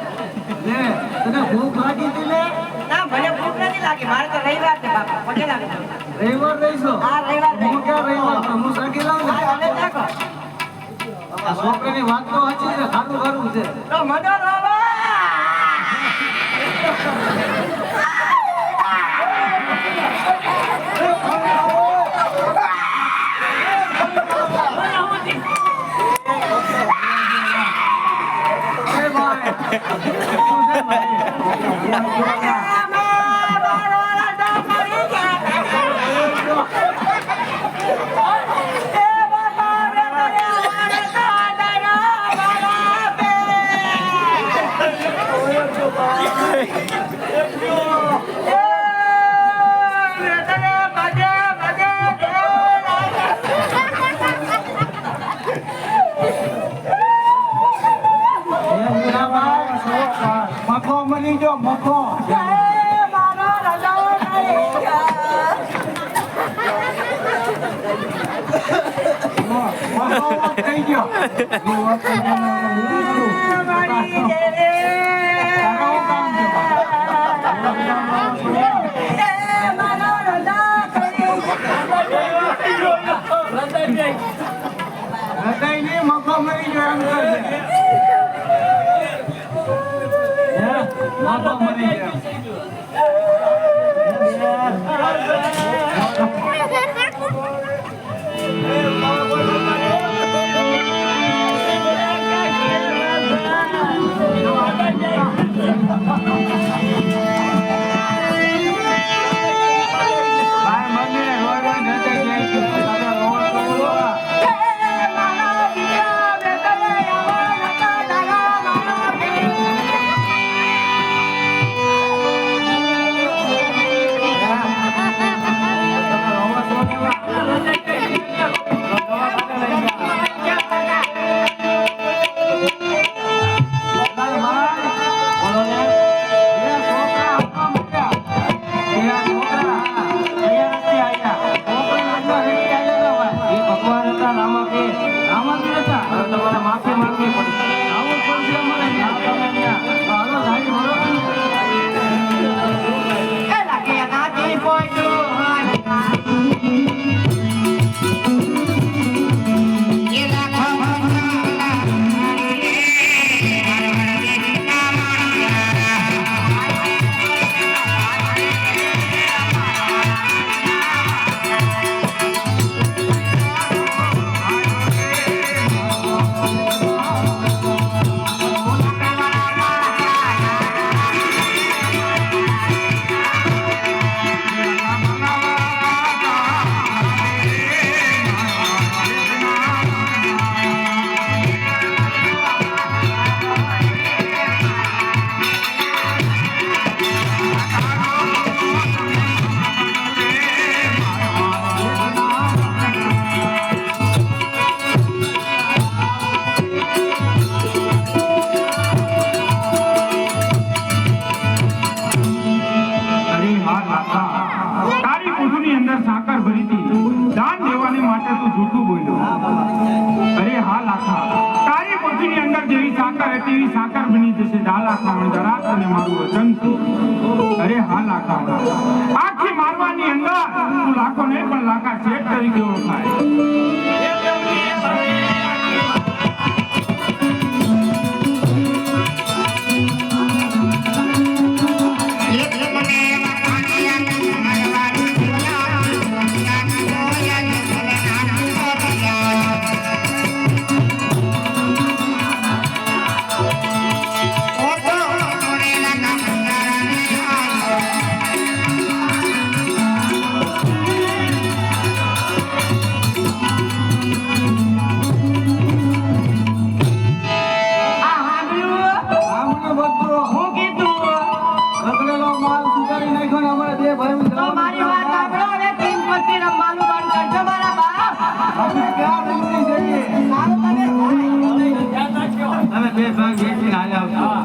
લે તને ભૂખ લાગી હતી લે. ના મને ભૂખ નથી લાગી, મારે તો રવિવાર છે બાપા. મને લાગે છે. રવિવાર રહીશો. હા રવિવાર છે. હું ક્યાં રવિવાર તો હું સાકી લાવું ને. હા, હવે નાખો. આ છોકરાની વાત તો સાચી છે. ખારું ખારું છે. તો મદો રોવા. મખો મળી ગયો મખો થઈ ગયો મખો મળી ગયો એમ મખો મળી ગયો અરે હા લાખા આખી મારવાની અંદર તું લાખો નહીં પણ લાખા શેઠ તરીકે ઓળખાય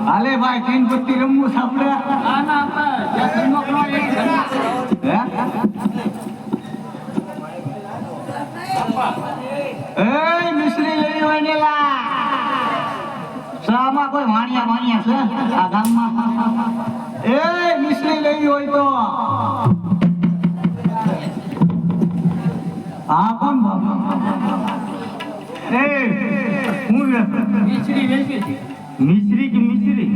હાલે ભાઈ તીન પત્તી રમવું સાંભળે મિશ્રી લઈ વનેલા શામાં કોઈ વાણિયા છે આ ગામમાં એ મિશ્રી લઈ હોય તો આ કોણ એ હું મિશ્રી વેચી મિશ્રી કે મિશ્રી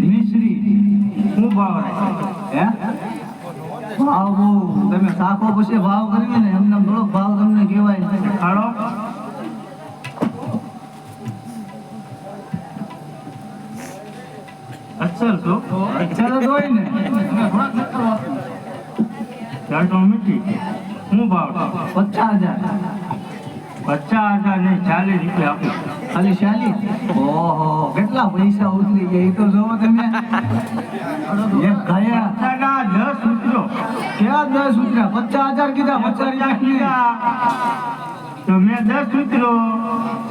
હું ભાવ હે ભાવ તમે સાખો પછી ભાવ કરીએ ને એમને થોડો ભાવ તમને કહેવાય હાલો હોય ને ચાલ તો મીઠી હું ભાવ 50,000 50,000 નહીં 40 રૂપિયા આપો ખાલી 40? ઓહો કેટલા પૈસા ઉતરી ગયા એ તો જોવો તમે એક ગયા દાદા 10 ઉતરો ક્યાં 10 ઉતર્યા 50,000 કીધા 50,000 કીધા તો મેં 10 ઉતરો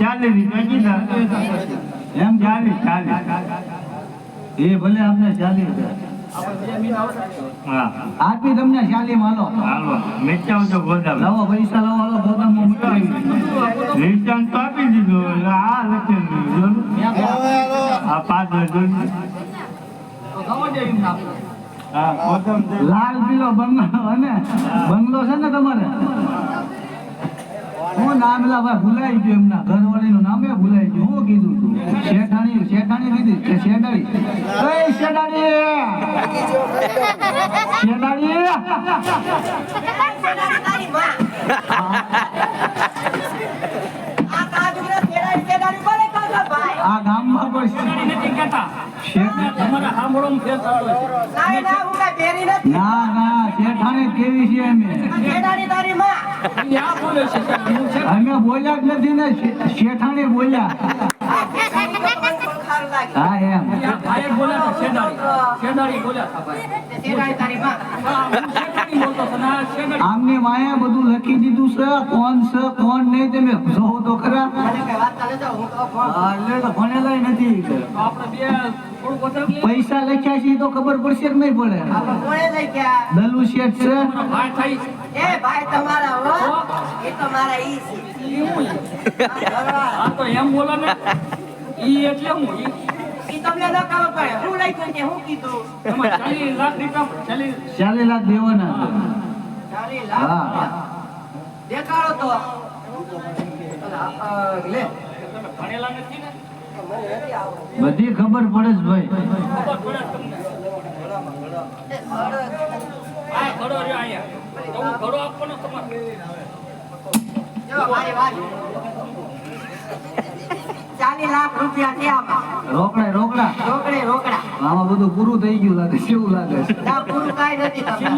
40 રૂપિયા કીધા એમ 40 એ ભલે આપને 40,000 હા આપી તમને 40 માં લો હાલો મેચાવ તો ગોદામ લાવો પૈસા લાવો હાલો ગોદામમાં મૂકી વેચાણ તો આપી દીધો એટલે આ લખેલું આ 5,000 હા ગોદામ લાલ પીલો બંગલો અને બંગલો છે ને તમારે હું નામ લા ભાઈ ભૂલાઈ ગયું એમના ઘરવાળીનું નામે ભૂલાઈ ગયું હું કીધું તું શેઠાણી કીધી કે શેઠાણી એ શેઠાણી તારી માં આ કાજુને તેડાઈ તેડાઈ બોલે કાકા ભાઈ આ ગામમાં કોઈ શેઠ ના હું કઈ બેરી નથી ના શેઠાણી કેવી છે અમે તેડાઈ તારી માં અમે બોલ્યા જ નથી ને શેઠાણી બોલ્યા સારું લાગે હા એમ તેડાઈ તારી માં આમની માએ બધું લખી દીધું છે કોણ છે કોણ નહીં તમે જોવો તો ખરા મને કઈ વાત ચાલે તો હું તો ફોન એટલે તો ભણેલાય નથી પૈસા લખ્યા છે એ તો ખબર પડશે કે નહીં પડે આપણે કોણે લઈ ગયા દલુ શેઠ છે એ ભાઈ તમારા હો એ તો મારા ઈ છે ઈ તમને ન ખબર પડે હું લખ્યું છે હું કીધું 40 લાખ દેવાના 40 લાખ હા દેખાડો તો લે બધી ખબર પડે જ ભાઈ જો મારી વાત 40 લાખ રૂપિયા થયા આમાં રોકડા રોકડા આમાં બધું પૂરું થઈ ગયું લાગે છે એવું લાગે છે ના પૂરું કાંઈ નથી તમને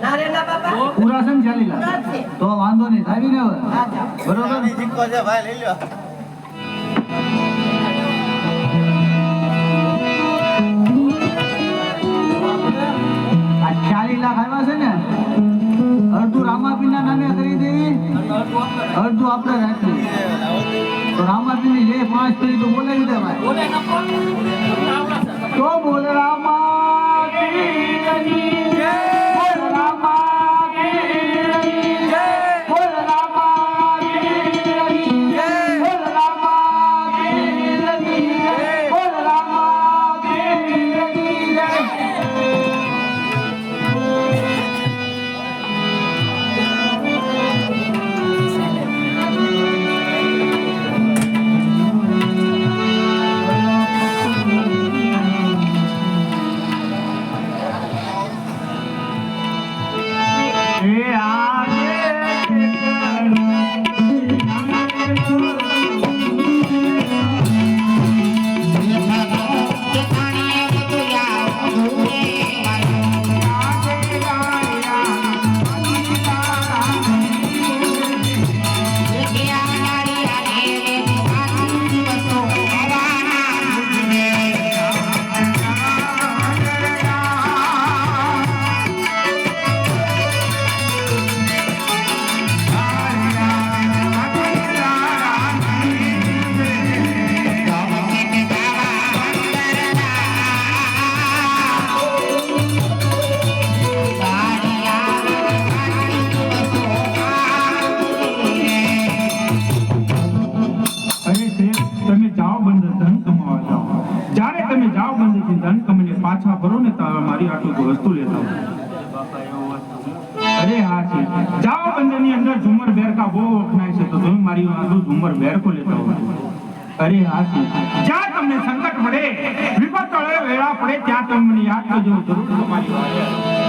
ના રે ના બાપા પૂરા છે ને 40 લાખ તો વાંધો નહીં થાય ને હવે બરોબર આ 40 લાખ આવ્યા છે ને અડધું રામાપીના નામે કરી દેવી અડધું આપણે રાખી તો રામાપીની જે 5 કરી તો બોલાવી દે ભાઈ તો બોલ રામાપીની જય બોલ રામાપીની જય બોલ રામાપીની જય બોલ રામાપીની જય બોલ રામાપીની જય પાછા ભરો ને તો મારી આટલું વસ્તુ લેતા અરે હા છે જાઓ બંદરની અંદર ઝુમર બેરકા બહુ વખણાય છે તો તમે મારી આટલું ઝુમર બેરકો લેતા હો અરે હા છે જ્યાં તમને સંકટ પડે વિપત પડે વેળા પડે ત્યાં તમે મને યાદ કરજો જરૂર તમારી વાત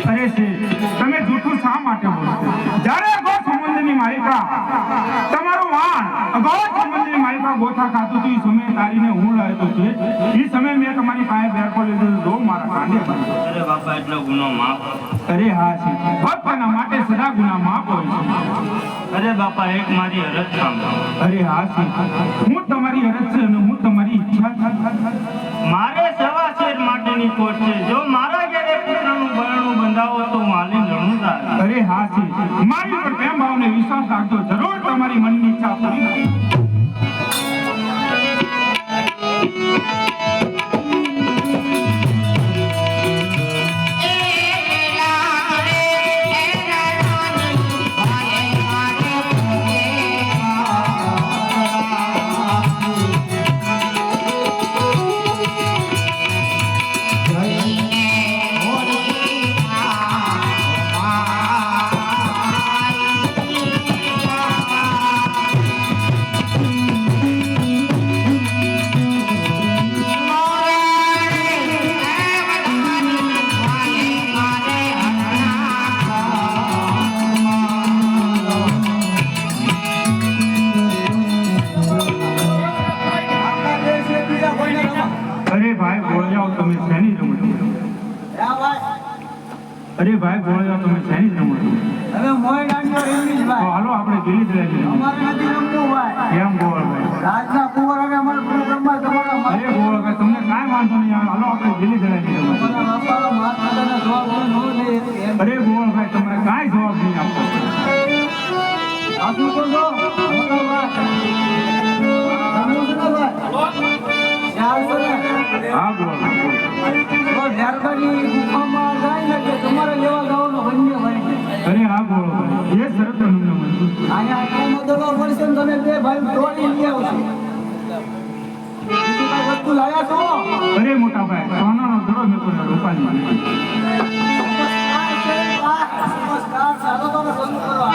અરે તમે જૂઠું શા માટે બોલો છો? જ્યારે અગાઉ સંબંધની માલિકા તમારું વાણ અગાઉ સંબંધની માલિકા ગોથા ખાતું હતું, એ સમયે તારીને હું લાવ્યો છે. એ સમયે મેં તમારી પાસે બેરકો લીધો જો મારા કાંડે અરે બાપા એટલો ગુનો માફ. અરે હા છે, ભક્તના માટે સદા ગુના માફ હોય છે. અરે બાપા એક મારી અરજ સાંભળો. અરે હા છે, હું તમારી અરજ છે અને હું તમારી ઈચ્છા. મારે સવા શેર માટેની કોટ છે. જો મારા ઘરે પુત્રનું બરણું બંધાવો તો હું હાલી લણું થાય. અરે હા છે, મારી પર પ્રેમ ભાવને વિશ્વાસ રાખજો, જરૂર તમારી મનની ઈચ્છા પૂરી થશે. અરે ભાઈ બોળિયાઓ તમે શેની રમત રમો? અરે ભાઈ બોળિયાઓ તમે શેની રમત રમો? હવે મોય દાંડિયો રમી જ તો ભાઈ. હાલો આપણે દિલ્હી જ લઈ જઈએ. અમારે નથી રમવું ભાઈ. કેમ ગોળભાઈ? રાજના કુંવર હવે અમારે પ્રોગ્રામમાં તમારા અરે ગોળભાઈ તમને કાંઈ વાંધો નહીં આવે. હાલો આપણે દિલ્હી જ લઈ જઈએ. મારા બાપા મહાત્માના જવાબ નો લે એમ. અરે ગોળભાઈ તમને કાંઈ જવાબ નહીં આપો. આપું તો જો મોટા ભાઈ. રમવું છે ને ભાઈ? ચાલ છે ને? હા ગોળભાઈ તો ઝારખંડની ગુફામાં જાય ને કે તમારે લેવા જવાનો વન્ય ભાઈ. અરે હા ગોળભાઈ એ શરત અમને મંજૂર છે. અહીંયા આટલામાં દવા પડશે ને તમે બે ભાઈ તોડી લઈ આવશો. બીજું કાંઈ વસ્તુ લાયા છો? અરે મોટા ભાઈ સોનાનો દડો મેં કોઈ રૂપાની નમસ્કાર છે ભાઈ. નમસ્કાર. ચાલો તો અમે શરૂ કરવા.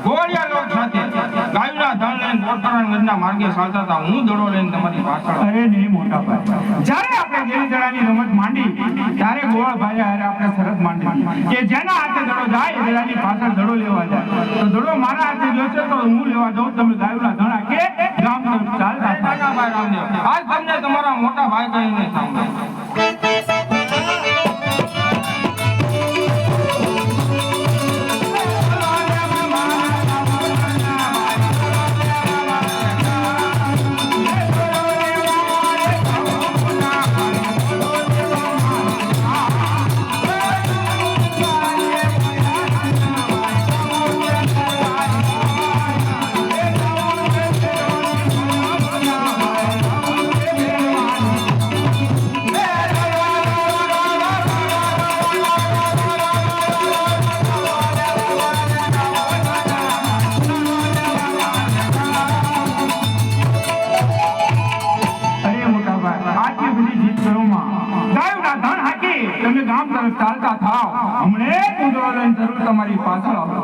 ગોળિયા લોક સાથે ગાયના ધણ લઈને ગોઠરાના ગંજના માર્ગે ચાલતા હતા. હું દડો લઈને તમારી પાછળ. અરે નહીં મોટા ભાઈ, જ્યારે આપણે જેની દડાની રમત માંડી ત્યારે ગોળ ભાઈ હારે આપણે શરત માંડી કે જેના હાથે દડો જાય એ દડાની પાછળ દડો લેવા જાય. તો દડો મારા હાથે જોશે તો હું લેવા જાઉં, તમે ગાયના ધણા કે ગામ તરફ ચાલતા. ભાઈ રામદેવ, આજ તમને તમારા મોટા ભાઈ કહીને સાંભળો. તમે ગામ તરફ ચાલતા થાવ, હમણે કૂદરો લઈને જરૂર તમારી પાછળ આવો.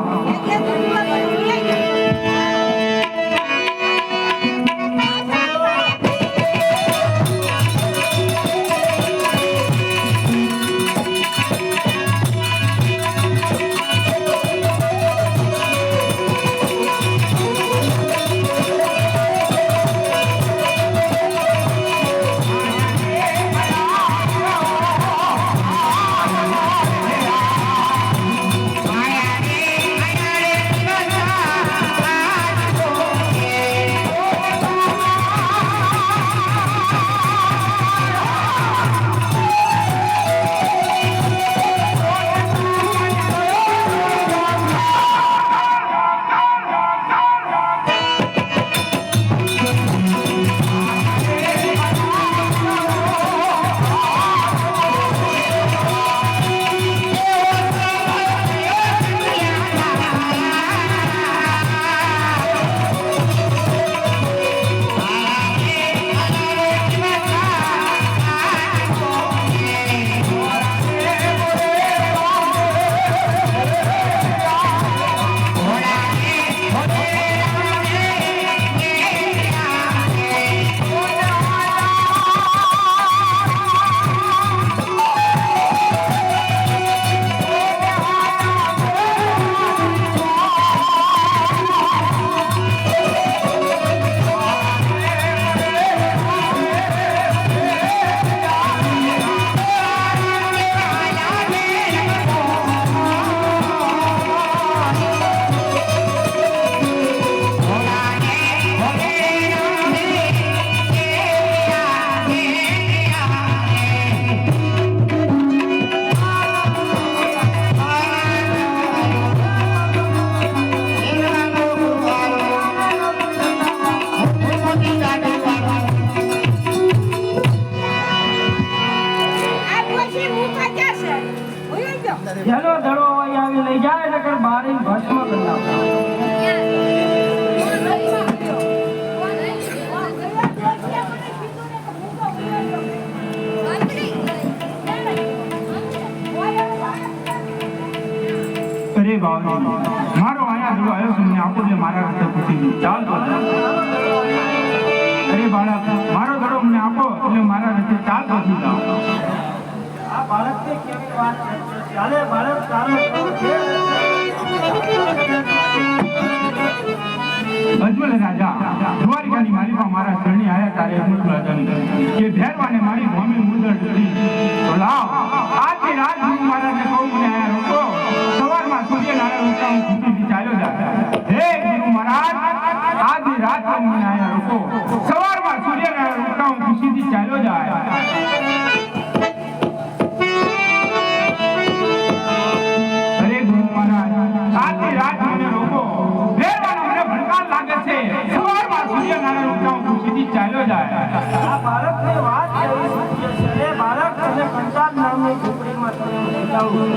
જેનો દડો હોય આવી લઈ જાય નકર બારી ભસ્મ કરી નાખો. અરે બાવજી, મારો આયા દડો આવ્યો છે, મને આપો એટલે મારા રસ્તે પૂછી દઉં. ચાલ તો. અરે બાળક, મારો દડો મને આપો એટલે મારા રસ્તે ચાલ પૂછી જાઓ. આ બાળકને કેવી વાત છે? ચાલે બાળક તારો અજમલ રાજા દ્વારિકાની માલિકા મારા શરણી આયા તારે અજમલ રાજાની કે ભેરવાને મારી ભૂમિ મુદળ હતી. તો લાવ આજની રાત હું મહારાજને કહું મને આયા રોકો. સવારમાં સૂર્યનારાયણ ઉગતા હું ખુશીથી ચાલ્યો જાય. હે ગુરુ મહારાજ, આજની રાત મને આયા રોકો. સવારમાં સૂર્યનારાયણ ઉગતા હું ખુશીથી ચાલ્યો જાય. આજની રાત મને રોકો. ભેરવાનો મને ભડકાર લાગે છે. સવારમાં સૂર્યનારાયણ ઉગતા હું ખુશીથી ચાલ્યો જાય. આ બાળકની વાત એવી સત્ય છે. એ બાળક તને કંટાળ નામની ઝૂંપડીમાં તને લઈ જાઉં.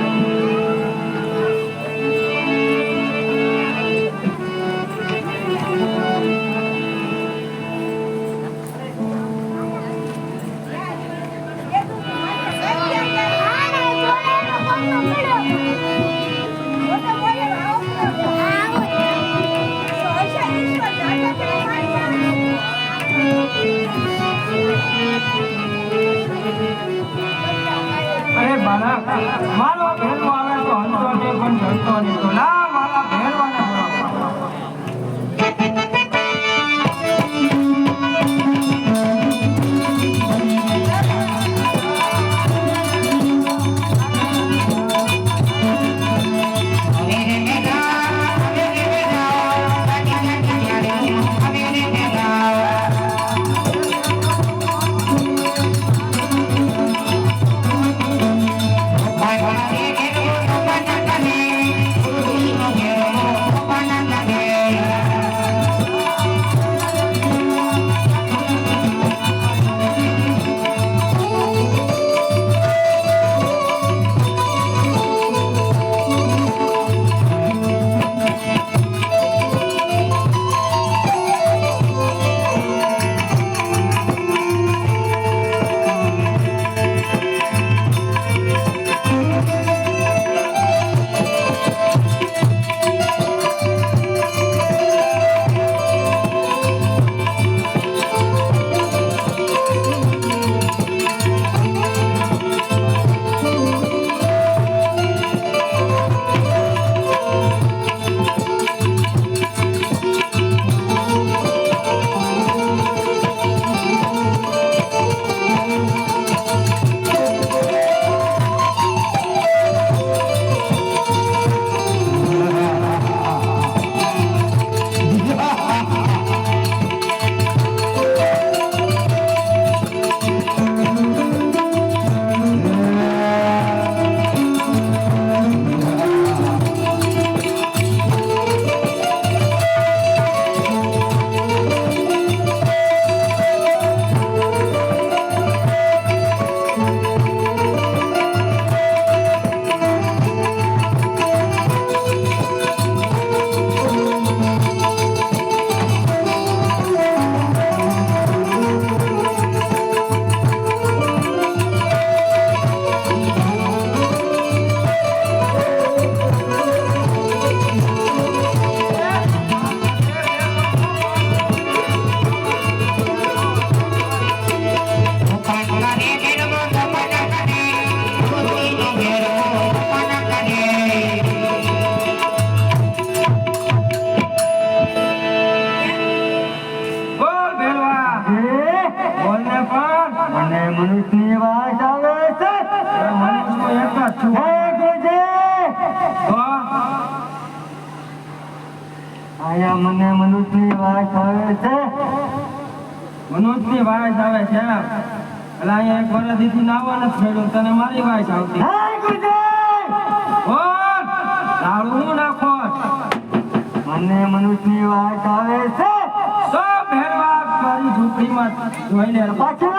આયા મને મનુષ્યની વાત આવે છે. મનોજની વાઈસ આવે છે એટલે અહીંયા એક વર્ષ દીધી નાવો ને છેડું તને મારી વાઈસ આવતી હે ગુજે ઓર દારૂ નાખો મને મનુષ્યની વાત આવે છે. તો ભેરવા મારી ઝૂંપડીમાં જોઈ લે પાછો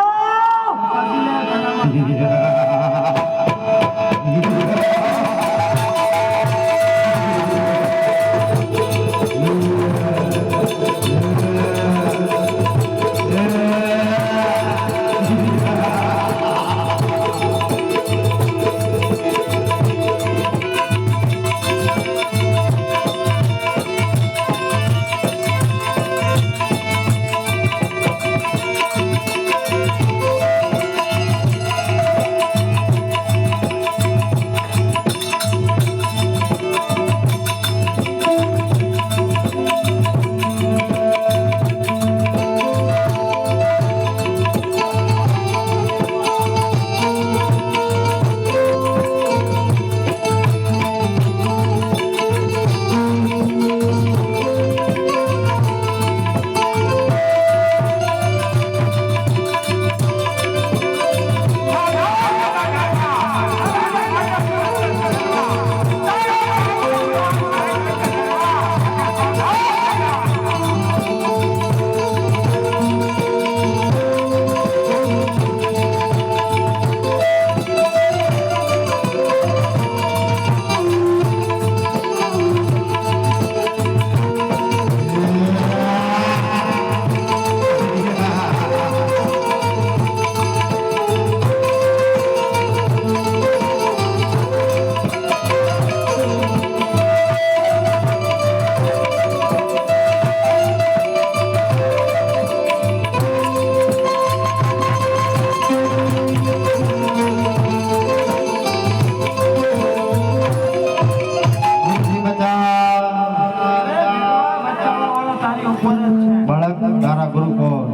બાળક તારા ગુરુ કોણ?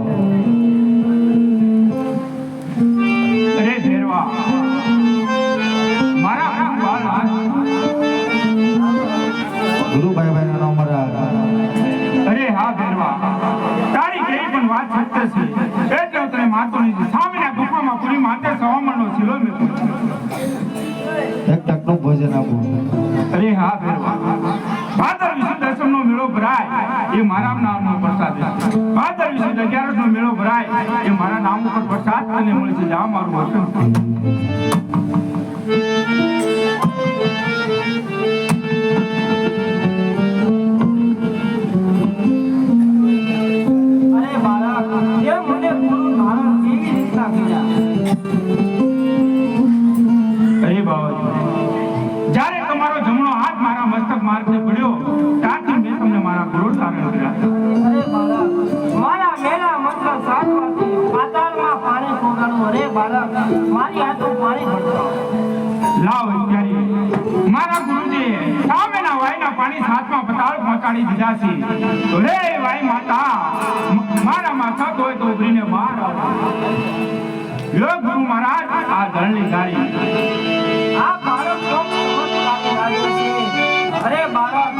અરે ભેરવા મારા બાળક ગુરુભાઈ ભાઈ નો નંબર અરે હા ભેરવા તારી કઈ પણ વાત સત્ય છે એટલે હું તને મારતો નથી. સામેના ગુફામાં પૂરી માતે સવામણનો શીલો મેં એક ટકનું ભોજન આપું. અરે હા ભેરવા ભાદર વિશુદ્ધ દસમનો મેળો ભરાય એ મારા નામનો પ્રસાદ છે. ભાદર વિશુદ્ધ 11નો મેળો ભરાય એ મારા નામ ઉપર પ્રસાદ તને મળે છે. જા મારું વચન અરે બાળક એ મને ગુરુ ધારણ કેવી રીતના કર્યા અરે બાબા જ્યારે તમારો જમણો હાથ મારા મસ્તક માર્ગે પડ્યો ત્યારથી મેં તમને મારા ગુરુ ધારણ કર્યા. અરે બાળક મારા મેળા મંત્ર સાચવાથી પાતાળમાં પાણી પોગાડું. અરે બાળક મારી હાથું પાણી ભરતો લાવ અત્યારે મારા ગુરુજીએ સામેના વાયના પાણી હાથમાં પતાળ પહોંચાડી દીધા છે. તો રે વાય માતા મારા માથા હોય તો ઉભરીને બહાર આવો. લો ગુરુ મહારાજ આ ધરણી ગાડી આ બાળક તો ચમત્કારી લાગે છે. અરે બાળક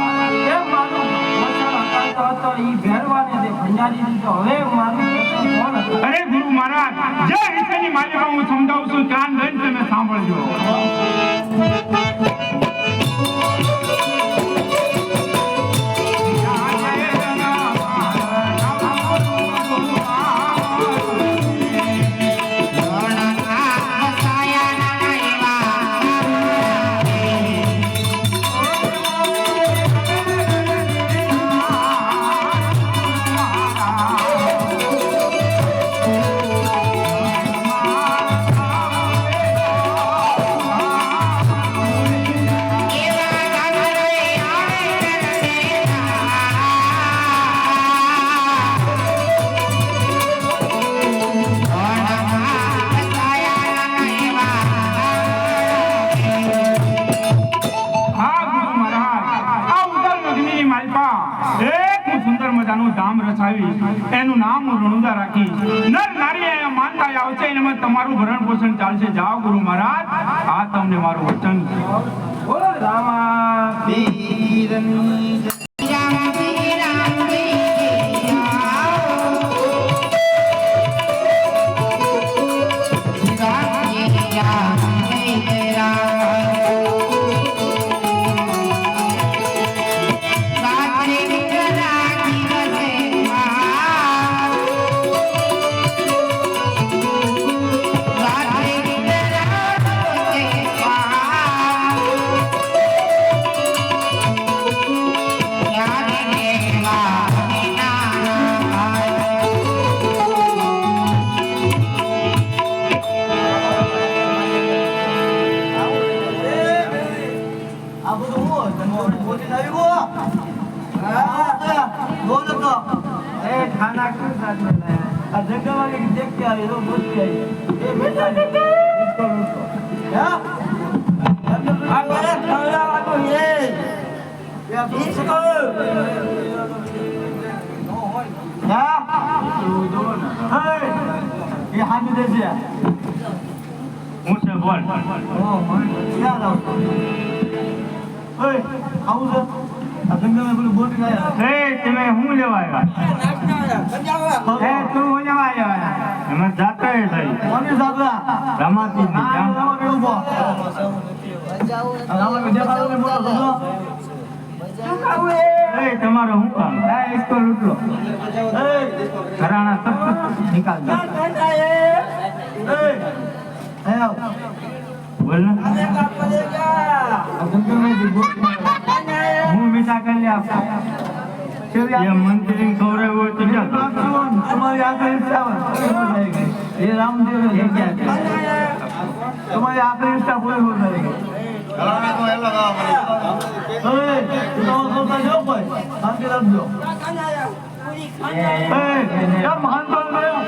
એ મારું વચન હકાલતો હતો ઈ ભેરવાને તે ભંજારી દીધો. હવે મારું વચન કોણ હતું? અરે ગુરુ મહારાજ જે વિષયની માલિકા હું સમજાવું છું કાન લઈને તમે સાંભળજો. એનું નામ હું રણુદા રાખી. નર નારી અહીંયા માનતા આવશે એમાં તમારું ભરણ પોષણ ચાલશે. જાઓ ગુરુ મહારાજ આ તમને મારું વચન છે. બોલો રામા પીરની જય. खाना क्यों साथ में लाया अब जगह वाले की देख के आई तो बोल के आई ये बेटा इसको क्या अब मेरे खाना वालों ये इसको क्या ये हाथ में दे दिया मुझसे बोल क्या लाओ ओए आओ जा अब जंगल में बोल के आया ए तुम्हें हूँ लेवाएगा ए तू हूँ लेवाएगा मैं जाता है सही कौन है साहब रमाती ना ना रे वो रामा में देखा ने बोला समझो ए तुम्हारा हूँ काम ए इसको लूट लो ए घराना सब निकाल दो ए आओ बोलना अब जंगल में भी बोल मुंह मीठा कर लिया आपको ये मंत्री खबर है वो तो क्या तुम्हारी आखिरी इच्छा ये रामदेव है क्या तुम्हारी आखिरी इच्छा पूरी हो जाएगी ઘરાને તો એ લગાવવા ए तो सोचा जो कोई शांति रख दो ए क्या महान बोल रहे हो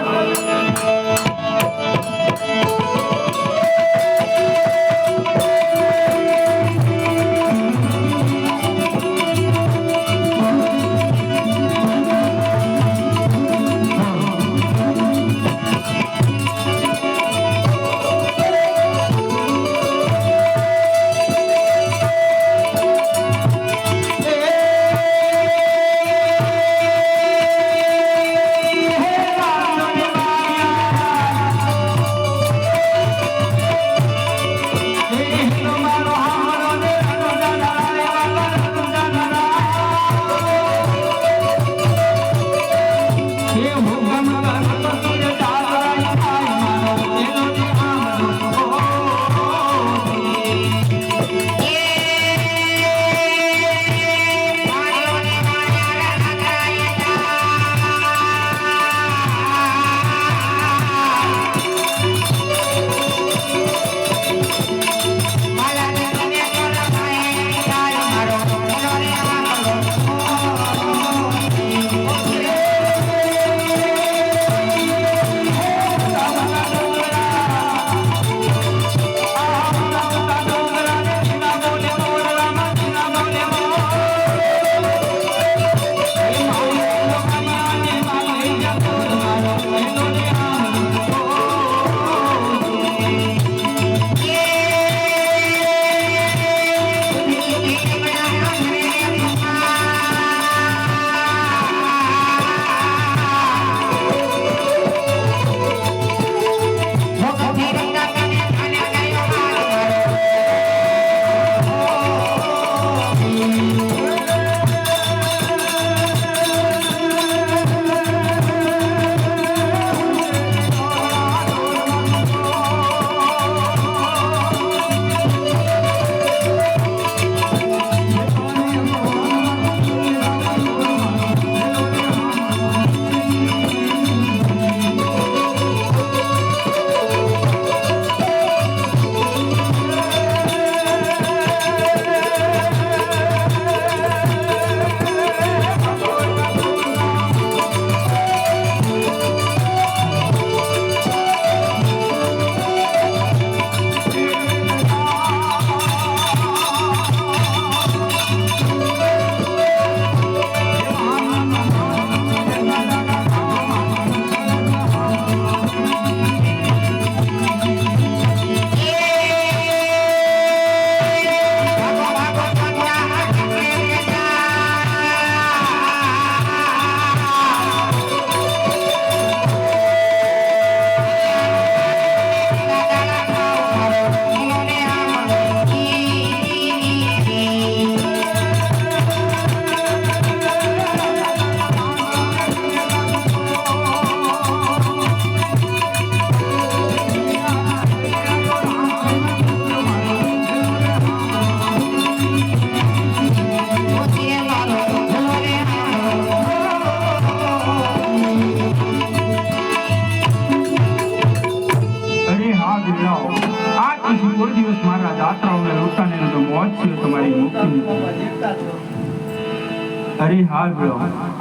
અરે હા બ્રો,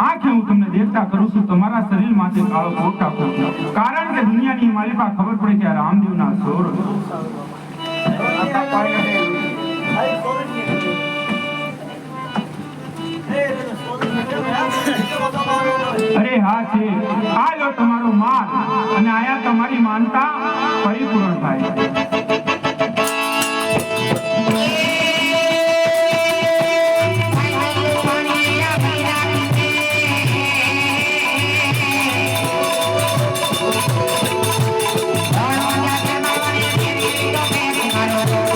આંખે હું તમને દેખતા કરું છું તમારા શરીર માંથી કાળો કોટ આપું છું, કારણ કે દુનિયાની મારી પાસે ખબર પડે કે આ રામદેવના સોર અરે હા છે, આ લો તમારો માલ અને આયા તમારી માનતા પરિપૂર્ણ થાય. Thank you.